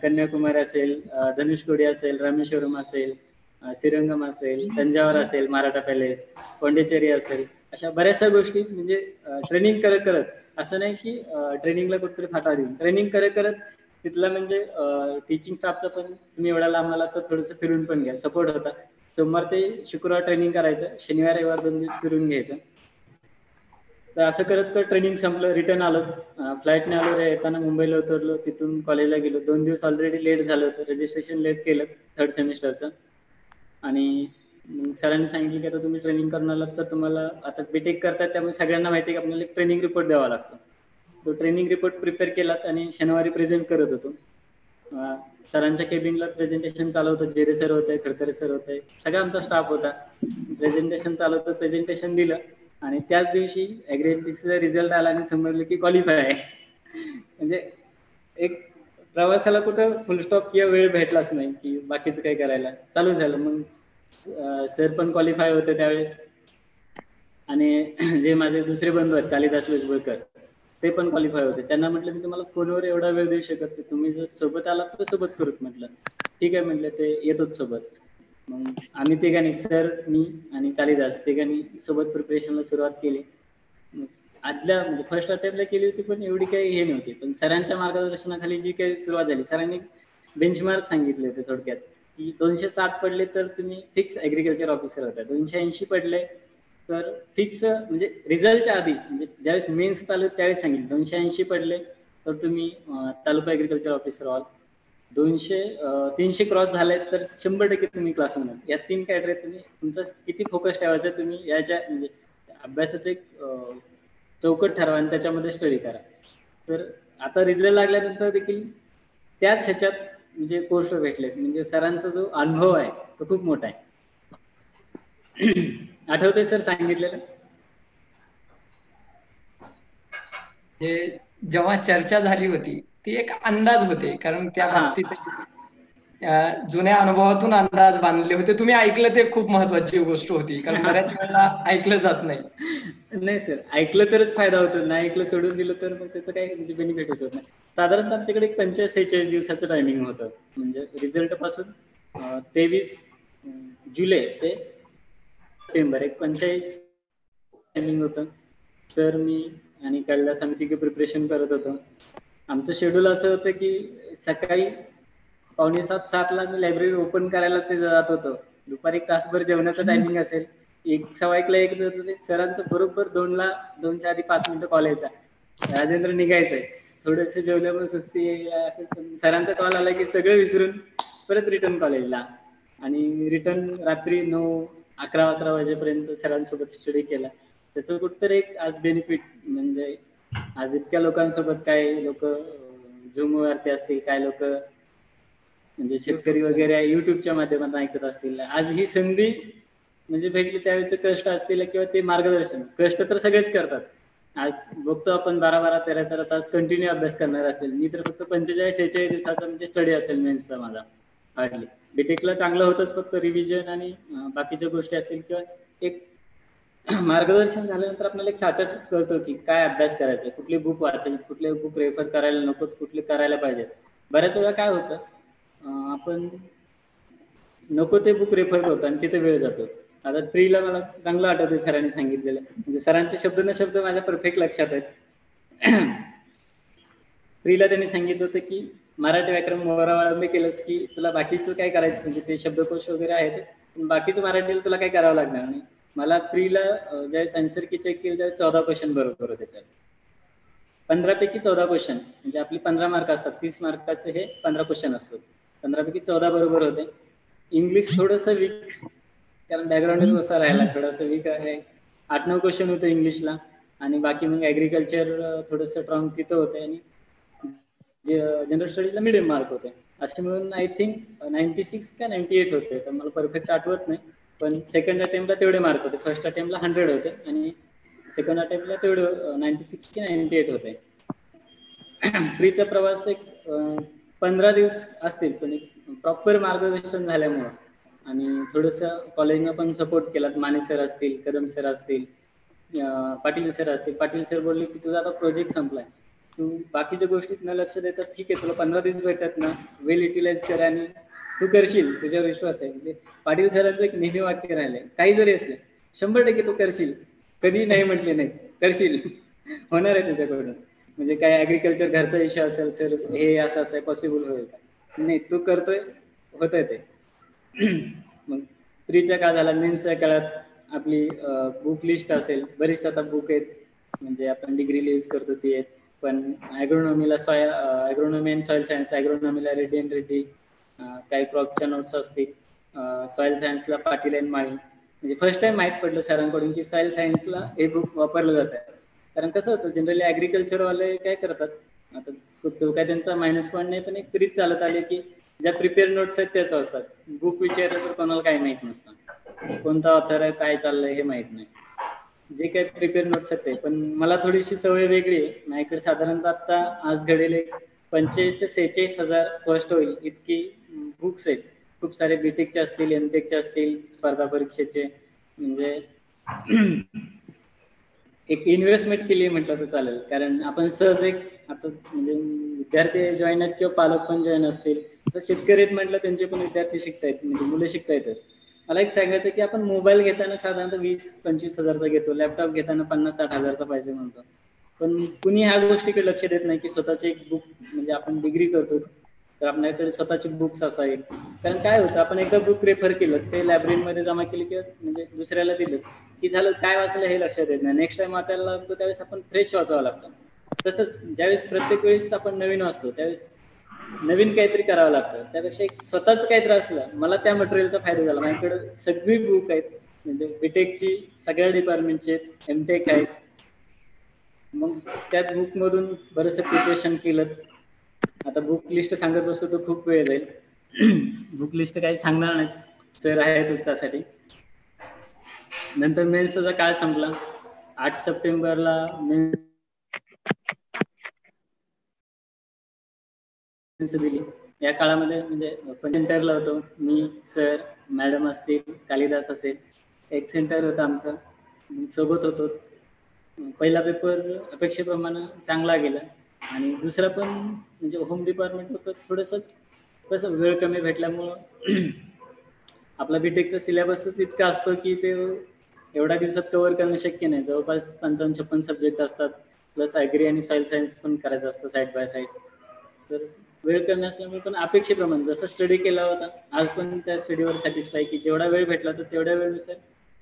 S2: कन्याकुमारी असेल, धनुषकोडी असेल, रामेश्वरम असेल, श्रीरंगम असेल, तंजावर असेल, मराठा पॅलेस, पॉंडिचेरी असेल, अशा बऱ्याचशा गोष्टी म्हणजे ट्रेनिंग करत करत, असं नाही की ट्रेनिंगला कुठेतरी फाटा देऊन, ट्रेनिंग करत करत तिथला म्हणजे टीचिंग स्टाफचा पण तुम्ही एवढा लांब आला तर थोडंसं फिरून पण घ्या, सपोर्ट होता. सोमवार ते शुक्रवार ट्रेनिंग करायचं, शनिवार रविवार 2 दिवस फिरून घ्यायचं. तर असं करत करत ट्रेनिंग संपलं, रिटर्न आलो. फ्लाईटने आलो, येताना मुंबईला उतरलो, तिथून कॉलेजला गेलो. 2 दिवस ऑलरेडी लेट झालं होतं, रजिस्ट्रेशन लेट केलं 3rd सेमिस्टरचं. आणि सरांनी सांगितलं की आता तुम्ही ट्रेनिंग करणार आलात तर तुम्हाला आता बीटेक करतात, त्यामुळे सगळ्यांना माहिती आहे की आपल्याला एक ट्रेनिंग रिपोर्ट द्यावा लागतो. तो ट्रेनिंग रिपोर्ट प्रिपेअर केलात आणि शनिवारी प्रेझेंट करत होतो. सरांच्या केबिनला प्रेझेंटेशन चालू होतं, जेरे सर होते, खडकरे सर होते, सगळा आमचा स्टाफ होता. प्रेझेंटेशन चालू होतं, प्रेझेंटेशन दिलं आणि त्याच दिवशी ॲग्रीएमपीसीचा रिझल्ट आला आणि समजलं की क्वालिफाय आहे. म्हणजे एक प्रवासाला कुठं फुलस्टॉप किंवा वेळ भेटलाच नाही की बाकीचं काही करायला. चालू झालं. मग सर पण क्वालिफाय होते त्यावेळेस. आणि जे माझे दुसरे बंधू आहेत, कालिदास वेजबळकर, ते पण क्वालिफाय होते. त्यांना म्हटलं मी तुम्हाला फोनवर एवढा वेळ देऊ शकत नाही, तुम्ही जर सोबत आलात तर सोबत करूत म्हटलं. ठीक आहे म्हटलं, ते येतोच सोबत. मग आम्ही तिघांनी, सर, मी आणि कालिदास, तिघांनी सोबत प्रिपरेशनला सुरुवात केली. आदल्या म्हणजे फर्स्ट अटेम्प्टला केली होती, पण एवढी काही हे नव्हती. पण सरांच्या मार्गदर्शनाखाली जी काही सुरुवात झाली, सरांनी बेंचमार्क सांगितले होते थोडक्यात की 260 पडले तर तुम्ही फिक्स ऍग्रिकल्चर ऑफिसर होता, 280 पडले तर फिक्स, म्हणजे रिझल्टच्या आधी, म्हणजे ज्यावेळेस मेन्स चालू त्यावेळेस सांगितलं 280 पडले तर तुम्ही तालुका ऍग्रिकल्चर ऑफिसर व्हाल, 300 क्रॉस झाले तर 100% तुम्ही क्लास होणार. या 3 कॅटेगरीत तुम्ही तुमचं किती फोकस ठेवायचं, तुम्ही याच्या म्हणजे अभ्यासाचं एक चौकट ठरवा आणि त्याच्यामध्ये स्टडी करा. तर आता रिझल्ट लागल्यानंतर देखील त्याच ह्याच्यात म्हणजे पोस्ट भेटले. म्हणजे सरांचा जो अनुभव आहे तो खूप मोठा आहे. आठवतंय सर सांगितलेलं?
S1: जेव्हा चर्चा झाली होती ती एक अंदाज होते, कारण त्या बाबतीत जुन्या अनुभवातून अंदाज बांधले होते. तुम्ही ऐकलं ते खूप महत्वाची गोष्ट होती, कारण बऱ्याच वेळेला ऐकलं जात नाही.
S2: नाही सर, ऐकलं तरच फायदा होतो, नाही ऐकलं सोडून दिलं तर मग त्याचं काही म्हणजे बेनिफिटच होत नाही. साधारणतः आमच्याकडे 45-46 दिवसाचं टायमिंग होतं. म्हणजे रिझल्ट पासून 23 जुलै ते सप्टेंबर, एक 45 टायमिंग होतं. सर, मी आणि कालिदास आम्ही तिघे प्रिपरेशन करत होतो. आमचं शेड्यूल असं होतं की सकाळी 6:45-7ला मी लायब्ररी ओपन करायला ते जात होतो. दुपारी तासभर जेवणाचं टायमिंग असेल, 1:15ला एक होते सरांचं, बरोबर 2च्या आधी 5 मिनिटं कॉल यायचा, राजेंद्र निघायचंय. थोडंसं जेवल्यामुळे सुस्ती असं, सरांचा कॉल आला की सगळं विसरून परत रिटर्न कॉलेजला. आणि रिटर्न रात्री 9-11 वाजेपर्यंत सरांसोबत स्टडी केला. त्याचं कुठतरी एक आज बेनिफिट म्हणजे आज इतक्या लोकांसोबत काय लोक झूम वरती असतील, काय लोक म्हणजे शेतकरी वगैरे युट्यूबच्या माध्यमातून ऐकत असतील. आज ही संधी म्हणजे भेटली त्यावेळेचं कष्ट असतील किंवा ते मार्गदर्शन, कष्ट तर सगळेच करतात. आज बघतो आपण 12-12, 13-13 तास कंटिन्यू अभ्यास करणार असेल. मी तर फक्त 45-46 दिवसाचा म्हणजे स्टडी असेल मेन्सचा माझा हार्डली. बीटेकला चांगलं होतच, फक्त रिव्हिजन आणि बाकीच्या गोष्टी असतील किंवा एक मार्गदर्शन झाल्यानंतर आपल्याला एक साचा कळतो की काय अभ्यास करायचा, कुठली बुक वाचायची, कुठले बुक रेफर करायला नको, कुठले करायला पाहिजेत. बऱ्याच वेळा काय होतं आपण नको ते बुक रेफर करतो आणि तिथे वेळ जातो. आता प्रीला मला चांगलं आठवतं सरांनी सांगितलेलं, म्हणजे सरांचे शब्द न शब्द माझ्या परफेक्ट लक्षात आहेत. प्रीला त्यांनी सांगितलं होतं की मराठी व्याकरण मोरावळंबे केलंस की तुला बाकीचं काय करायचं, म्हणजे ते शब्दकोश वगैरे आहेत, बाकीचं मराठीला तुला काय करावं लागणार नाही. मला प्रीला ज्यावेळेस आन्सर की चेक केलं त्यावेळेस 14 क्वेश्चन बरोबर होते सर. 15 पैकी 14 क्वेश्चन, म्हणजे आपली 15 मार्क असतात, 30 मार्काचे हे 15 क्वेश्चन असतात, 15 पैकी 14 बरोबर होते. इंग्लिश थोडंसं वीक, कारण बॅकग्राऊंडच बसा राहिला, थोडंसं वीक आहे. 8-9 क्वेश्चन होते इंग्लिशला आणि बाकी मग ॲग्रिकल्चर थोडंसं स्ट्रॉंग तिथं होतं आणि जनरल स्टडीजला मिडियम मार्क होते. असे मिळून आय थिंक 96 का 98 होते, तर मला परफेक्ट आठवत नाही. पण सेकंड अटेम्प्टला तेवढे मार्क होते, फर्स्ट अटेम्प्टला 100 होते आणि सेकंड अटेम्प्टला तेवढे 96 की 98 होते. प्रीचा प्रवास एक 15 दिवस असतील, पण एक प्रॉपर मार्गदर्शन झाल्यामुळं आणि थोडंसं कॉलेजनं पण सपोर्ट केला. माने सर असतील, कदम सर असतील, पाटील सर असतील. पाटील सर बोलले की तुझा आता प्रोजेक्ट संपलाय, तू बाकीच्या गोष्टीत न लक्ष देतात, ठीक आहे, तुला 15 दिवस भेटतात ना, वेल युटिलाइज कर आणि तू करशील, तुझ्यावर विश्वास आहे. म्हणजे पाटील सरांचं एक नेहमी वाक्य राहिलंय, काही जरी असले 100% तू करशील, कधी नाही म्हटले नाही, करशील, होणार आहे तुझ्याकडून. म्हणजे काय ॲग्रिकल्चर घरचा विषय असेल, सर हे असं असं पॉसिबल होईल का, नाही तू करतोय, होतंय ते. मग प्रीचा काय झाला, मेन्सच्या काळात आपली बुक लिस्ट असेल, बरीच आता बुक आहेत, म्हणजे आपण डिग्रीला यूज करतो ती आहेत. पण ॲग्रोनॉमीला ॲग्रोनॉमी अँड सॉईल सायन्स, ॲग्रोनॉमीला रेड्डी अँड रेड्डी, काही क्रॉपच्या नोट्स असतील. सॉईल सायन्सला पाटील अँड माळी. म्हणजे फर्स्ट टाइम माहीत पडलं सरांकडून की सॉईल सायन्सला हे बुक वापरलं जातं. कारण कसं होतं, जनरली ॲग्रिकल्चरवाले काय करतात, आता तो काय त्यांचा मायनस पॉईंट नाही, पण एक रीत चालत आली की ज्या प्रिपेअर नोट्स आहेत त्याच असतात. बुक विचारलं तर कोणाला काही माहित नसतं, कोणता ऑथर आहे, काय चाललंय हे माहित नाही. जे काही प्रिपेअर नोट्स आहेत ते. पण मला थोडीशी सवय वेगळी आहे. माझ्याकडे साधारणतः आता आज घडेल 45,000 ते 46,000 फर्स्ट होईल इतकी बुक्स आहेत. खूप सारे बीटेकचे असतील, एमटेकचे असतील, स्पर्धा परीक्षेचे. म्हणजे एक इन्व्हेस्टमेंट केली म्हटलं तर चालेल, कारण आपण सहज एक आता म्हणजे विद्यार्थी जॉईन आहेत किंवा पालक पण जॉईन असतील, तर शेतकरी म्हटलं त्यांचे पण विद्यार्थी शिकतायत, म्हणजे मुलं शिकतायतच. मला एक सांगायचं की आपण मोबाईल घेताना साधारणतः 20-25 हजारचा घेतो, लॅपटॉप घेताना 50-60 हजारचा पाहिजे म्हणतो, पण कुणी ह्या गोष्टीकडे लक्ष देत नाही की स्वतःची एक बुक, म्हणजे आपण डिग्री करतो तर आपल्याकडे स्वतःची बुक्स असावी. कारण काय होतं, आपण एकदा बुक रेफर केलं, ते लायब्ररीमध्ये जमा केली किंवा म्हणजे दुसऱ्याला दिलं की झालं, काय वाचलं हे लक्षात येत नाही. नेक्स्ट टाइम वाचायला लागतो त्यावेळेस आपण फ्रेश वाचावं लागतं. तसंच ज्यावेळेस प्रत्येक वेळेस आपण नवीन वाचतो त्यावेळेस नवीन काहीतरी करावं लागतं. त्यापेक्षा एक स्वतःच काहीतरी असलं, मला त्या मटेरियलचा फायदा झाला. माझ्याकडे सगळी बुक आहेत, म्हणजे बीटेकची सगळ्या डिपार्टमेंटची आहेत, एमटेक आहेत. मग त्या बुकमधून बरंचसं प्रिपरेशन केलं. आता बुक लिस्ट सांगत बसतो तर खूप वेळ जाईल. बुक लिस्ट काही सांगणार नाही, सर आहेतच त्यासाठी. नंतर मेन्सचा काळ संपला. 8 सप्टेंबरला मेन्स दिली. या काळामध्ये म्हणजे सेंटरला होतो मी, सर, मॅडम असतील, कालिदास असेल, एक सेंटर होतं आमचं, सोबत होतो. पहिला पेपर अपेक्षेप्रमाणे चांगला गेला आणि दुसरा पण म्हणजे होम डिपार्टमेंट होतं, थोडंसं कसं वेळ कमी भेटल्यामुळं आपला बीटेकचा सिलेबसच इतका असतो की ते एवढ्या दिवसात कव्हर करणं शक्य नाही. जवळपास 55-56 सब्जेक्ट असतात, प्लस ॲग्री आणि सॉईल सायन्स पण करायचं असतं साईड बाय साईड. तर वेळ कमी असल्यामुळे पण अपेक्षेप्रमाणे जसं स्टडी केला होता, आज पण त्या स्टडीवर सॅटिस्फाय की जेवढा वेळ भेटला तर तेवढ्या वेळेनुसार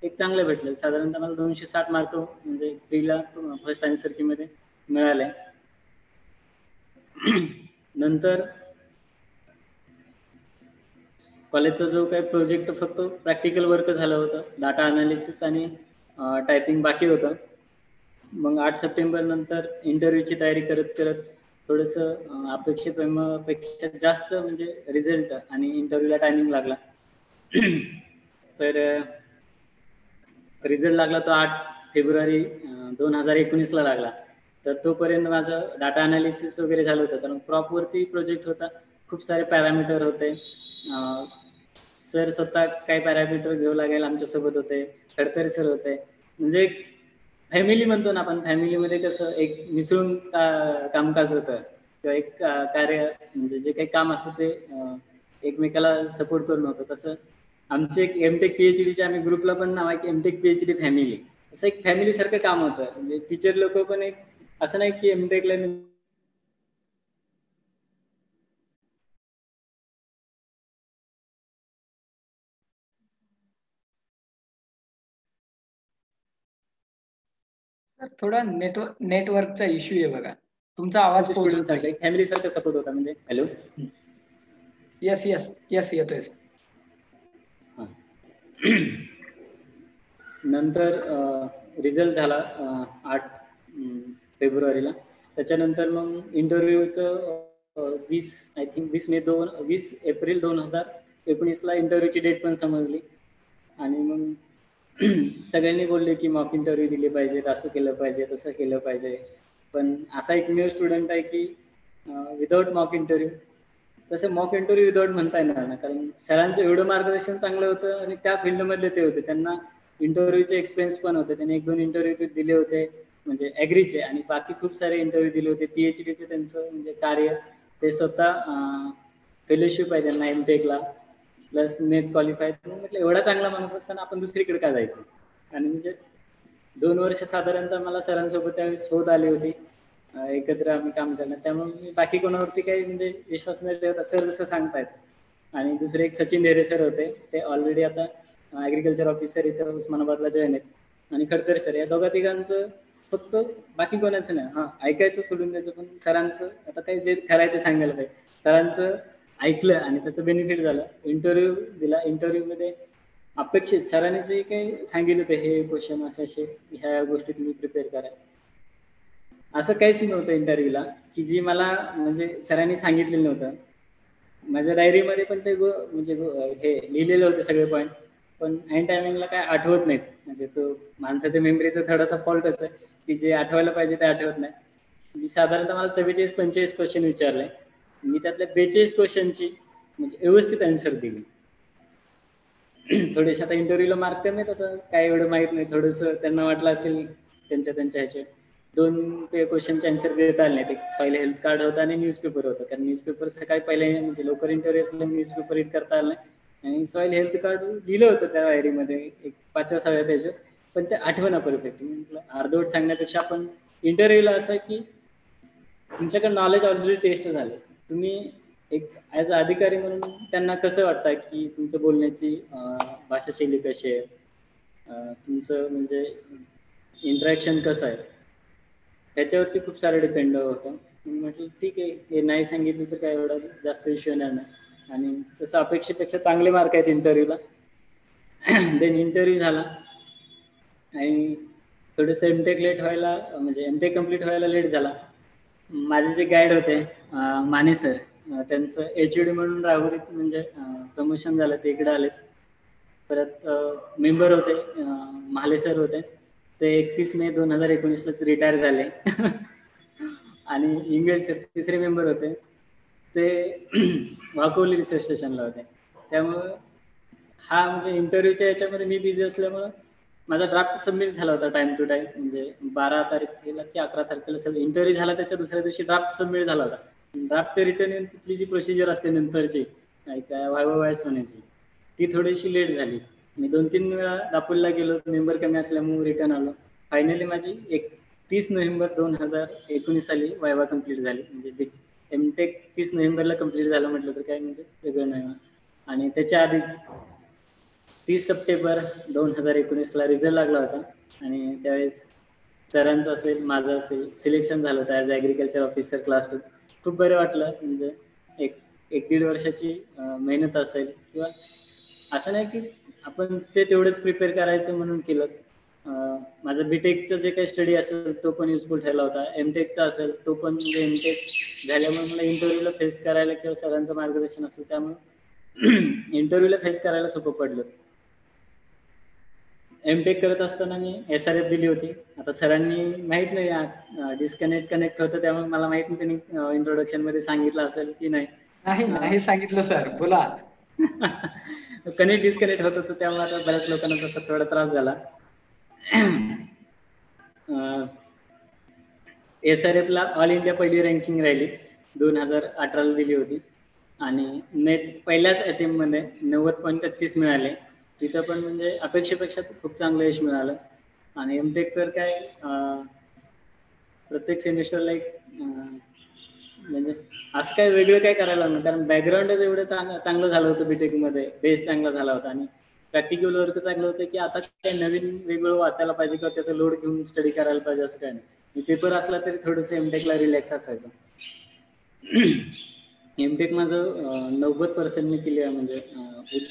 S2: एक चांगलं भेटलं. साधारणतः मला 260 मार्क म्हणजे प्रीला फर्स्ट आन्सर कीमध्ये मिळाले. नंतर कॉलेजचा जो काही प्रोजेक्ट फक्त प्रॅक्टिकल वर्क झालं होतं, डाटा अनालिसिस आणि टायपिंग बाकी होतं. मग 8 सप्टेंबर नंतर इंटरव्ह्यूची तयारी करत करत थोडंसं अपेक्षेपेक्षा जास्त म्हणजे रिझल्ट आणि इंटरव्ह्यूला टायमिंग लागला. तर रिझल्ट लागला तो 8 फेब्रुवारी 2019ला लागला. तर तोपर्यंत माझं डाटा अनालिसिस वगैरे झालं होतं, कारण क्रॉपवरती प्रोजेक्ट होता, खूप सारे पॅरामीटर होते. सर स्वतः काही पॅरामीटर घेऊ लागेल आमच्यासोबत होते, खडतर सर होते. म्हणजे एक फॅमिली म्हणतो ना आपण, फॅमिलीमध्ये कसं एक मिसळून कामकाज होतं किंवा एक कार्य म्हणजे जे काही काम असतं ते एकमेकाला सपोर्ट करून होतं. तसं आमचे एक एमटेक पीएचडीचे आम्ही ग्रुपला पण नाव आहे की एमटेक पीएचडी फॅमिली. असं एक फॅमिली सारखं काम होतं. म्हणजे टीचर लोक पण एक असं नाही की एमटेकला
S1: थोडा नेटवर्कचा इश्यू आहे बघा, तुमचा आवाज
S2: स्टुडंट सारखं एक फॅमिली सारखं सपोर्ट होता. म्हणजे हॅलो,
S1: यस यस यस येतोय.
S2: नंतर रिझल्ट झाला 8 फेब्रुवारीला. त्याच्यानंतर मग इंटरव्ह्यूचं 20 एप्रिल 2019ला इंटरव्ह्यूची डेट पण समजली. आणि मग सगळ्यांनी बोलले की मॉक इंटरव्ह्यू दिले पाहिजेत, असं केलं पाहिजे, तसं केलं पाहिजे. पण असा एक न्यू स्टुडंट आहे की विदाऊट मॉक इंटरव्ह्यू, तसं मॉक इंटरव्ह्यू विदाऊट म्हणता येणार ना, कारण सरांचं एवढं मार्गदर्शन चांगलं होतं आणि त्या फील्डमधले ते होते, त्यांना इंटरव्ह्यूचे एक्सपिरियन्स पण होते. त्यांनी 1-2 इंटरव्ह्यू दिले होते म्हणजे ॲग्रीचे, आणि बाकी खूप सारे इंटरव्ह्यू दिले होते. पीएचडीचे त्यांचं म्हणजे कार्य, ते स्वतः फेलोशिप आहे त्यांना एमटेकला, प्लस नेट क्वालिफाईड. म्हटलं एवढा चांगला माणूस असताना आपण दुसरीकडे का जायचं. आणि म्हणजे 2 वर्ष साधारणतः मला सरांसोबत त्यावेळेस होत आली होती, एकत्र आम्ही काम करणार. त्यामुळे मी बाकी कोणावरती काही म्हणजे विश्वास नाही ठेवत, सर जसं सांगतायत. आणि दुसरे एक सचिन ढेरे सर होते, ते ऑलरेडी आता ॲग्रिकल्चर ऑफिसर इथं उस्मानाबादला जॉईन आहेत. आणि खडतर सर, या दोघा तिघांचं फक्त, बाकी कोणाचं नाही. हां, ऐकायचं सोडून द्यायचं, पण सरांचं आता काही जे खरं आहे ते सांगायला पाहिजे. सरांचं ऐकलं आणि त्याचं बेनिफिट झालं. इंटरव्ह्यू दिला. इंटरव्ह्यूमध्ये अपेक्षित सरांनी जे काही सांगितलं होतं, हे क्वेश्चन असे ह्या गोष्टी तुम्ही प्रिपेअर करा, असं काहीच नव्हतं इंटरव्ह्यूला की जी मला म्हणजे सरांनी सांगितलेलं नव्हतं. माझ्या डायरीमध्ये पण ते म्हणजे हे लिहिलेलं होतं सगळे पॉईंट, पण ऐन टायमिंगला काय आठवत नाहीत. म्हणजे तो माणसाच्या मेमरीचा थोडासा फॉल्टच आहे की जे आठवायला पाहिजे ते आठवत नाही. मी साधारणतः मला 44-45 क्वेश्चन विचारले, मी त्यातल्या 42 क्वेश्चनची म्हणजे व्यवस्थित आन्सर दिली. थोडेसे आता इंटरव्ह्यूला मार्क कमी होतं, काय एवढं माहित नाही, थोडंसं त्यांना वाटलं असेल त्यांच्या ह्याचे 2 क्वेश्चनचे आन्सर देता आले नाही. एक सॉईल हेल्थ कार्ड होतं आणि न्यूजपेपर होतं, कारण न्यूजपेपर सकाळी पहिले म्हणजे लवकर इंटरव्ह्यू असल्यामुळे न्यूजपेपर रीड करता आलं नाही. आणि सॉईल हेल्थ कार्ड लिहिलं होतं त्या डायरीमध्ये एक 5व्या-6व्या पेजवर, पण ते आठवणं परफेक्ट. म्हटलं अर्धवट सांगण्यापेक्षा आपण इंटरव्ह्यूला असं की तुमच्याकडे नॉलेज ऑलरेडी टेस्ट झालं, तुम्ही एक ॲज अ अधिकारी म्हणून त्यांना कसं वाटतं की तुमचं बोलण्याची भाषाशैली कशी आहे, तुमचं म्हणजे इंटरॅक्शन कसं आहे, त्याच्यावरती खूप सारं डिपेंड होतं. म्हटलं ठीक आहे, हे नाही सांगितलं तर काय एवढा जास्त इश्यू येणार नाही. आणि तसं अपेक्षेपेक्षा चांगले मार्क आहेत इंटरव्ह्यूला. देन इंटरव्ह्यू झाला आणि थोडंसं एमटेक लेट व्हायला, म्हणजे एमटेक कम्प्लीट व्हायला लेट झाला. माझे जे गाईड होते माने सर, त्यांचं एचओडी म्हणून राहुरीत म्हणजे प्रमोशन झालं, ते इकडे आलेत. परत मेंबर होते महाले सर होते, ते 31 मे 2019लाच रिटायर झाले. आणि इंग्लिश सर तिसरे मेंबर होते, ते वाकोली रिसर्च स्टेशनला होते. त्यामुळं हा म्हणजे इंटरव्ह्यूच्या याच्यामध्ये मी बिझी असल्यामुळं माझा ड्राफ्ट सबमिट झाला होता टाइम टू टाइम. म्हणजे 12 तारखेला की 11 तारखेला सर इंटरव्ह्यू झाला, त्याच्या दुसऱ्या दिवशी ड्राफ्ट सबमिट झाला होता. ड्राफ्ट रिटर्न येऊन तिथली जी प्रोसिजर असते नंतरची काय वायस होण्याची, ती थोडीशी लेट झाली. मी 2-3 वेळा दापोलीला गेलो, मेंबर कमी असल्यामुळे रिटर्न आलो. फायनली माझी 31 नोव्हेंबर 2019 साली वायवा कंप्लीट झाली. म्हणजे एमटेक 30 नोव्हेंबरला कंप्लीट झालं म्हटलं तर काय म्हणजे वेगळं नाही. आणि त्याच्या आधीच 30 सप्टेंबर 2019ला रिझल्ट लागला होता, आणि त्यावेळेस सरांचं असेल माझं असेल सिलेक्शन झालं होतं ॲज ॲग्रिकल्चर ऑफिसर क्लास 2. खूप बरं वाटलं. म्हणजे एक 1-1.5 वर्षाची मेहनत असेल, किंवा असं नाही की आपण ते तेवढंच प्रिपेअर करायचं म्हणून केलं, माझा बीटेकचा जे काही स्टडी असेल तो पण युजफुल ठरला होता. एमटेकचा असेल तो पण, म्हणजे एमटेक झाल्यामुळे मला इंटरव्ह्यूला फेस करायला किंवा सरांचं मार्गदर्शन असेल त्यामुळे इंटरव्ह्यूला फेस करायला सोपं पडलं. एमटेक करत असताना मी SRF दिली होती. आता सरांनी माहित नाही डिस्कनेक्ट कनेक्ट होतं त्यामुळे मला माहित नाही त्यांनी इंट्रोडक्शन मध्ये सांगितलं असेल की नाही.
S1: नाही सांगितलं सर, बोला.
S2: कनेक्ट डिस्कनेक्ट होत होतं त्यामुळे आता बऱ्याच लोकांना तसा थोडा त्रास झाला. SRF ला ऑल इंडिया पहिली रँकिंग राहिली, 2018ला दिली होती. आणि नेट पहिल्याच अटेम्प्ट मध्ये 90.33 मिळाले. तिथं पण म्हणजे अपेक्षेपेक्षा खूप चांगलं यश मिळालं. आणि एमटेक तर काय प्रत्येक सेमिस्टरला एक म्हणजे असं काय वेगळं काय करायला नाही, कारण बॅकग्राऊंडच एवढं चांगलं झालं होतं बीटेक मध्ये, बेस चांगला झाला होता. आणि प्रॅक्टिकल वर्क चांगलं होतं की आता काय नवीन वेगळं वाचायला पाहिजे किंवा त्याचा लोड घेऊन स्टडी करायला पाहिजे असं काय नाही. पेपर असला तरी थोडंसं एमटेकला रिलॅक्स असायचं. एमटेक माझं 90% मी क्लिअर म्हणजे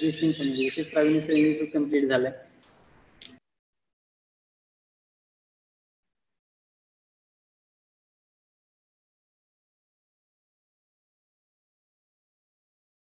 S2: विशेष प्रावीण्य श्रेणीचं कम्प्लीट झालंय.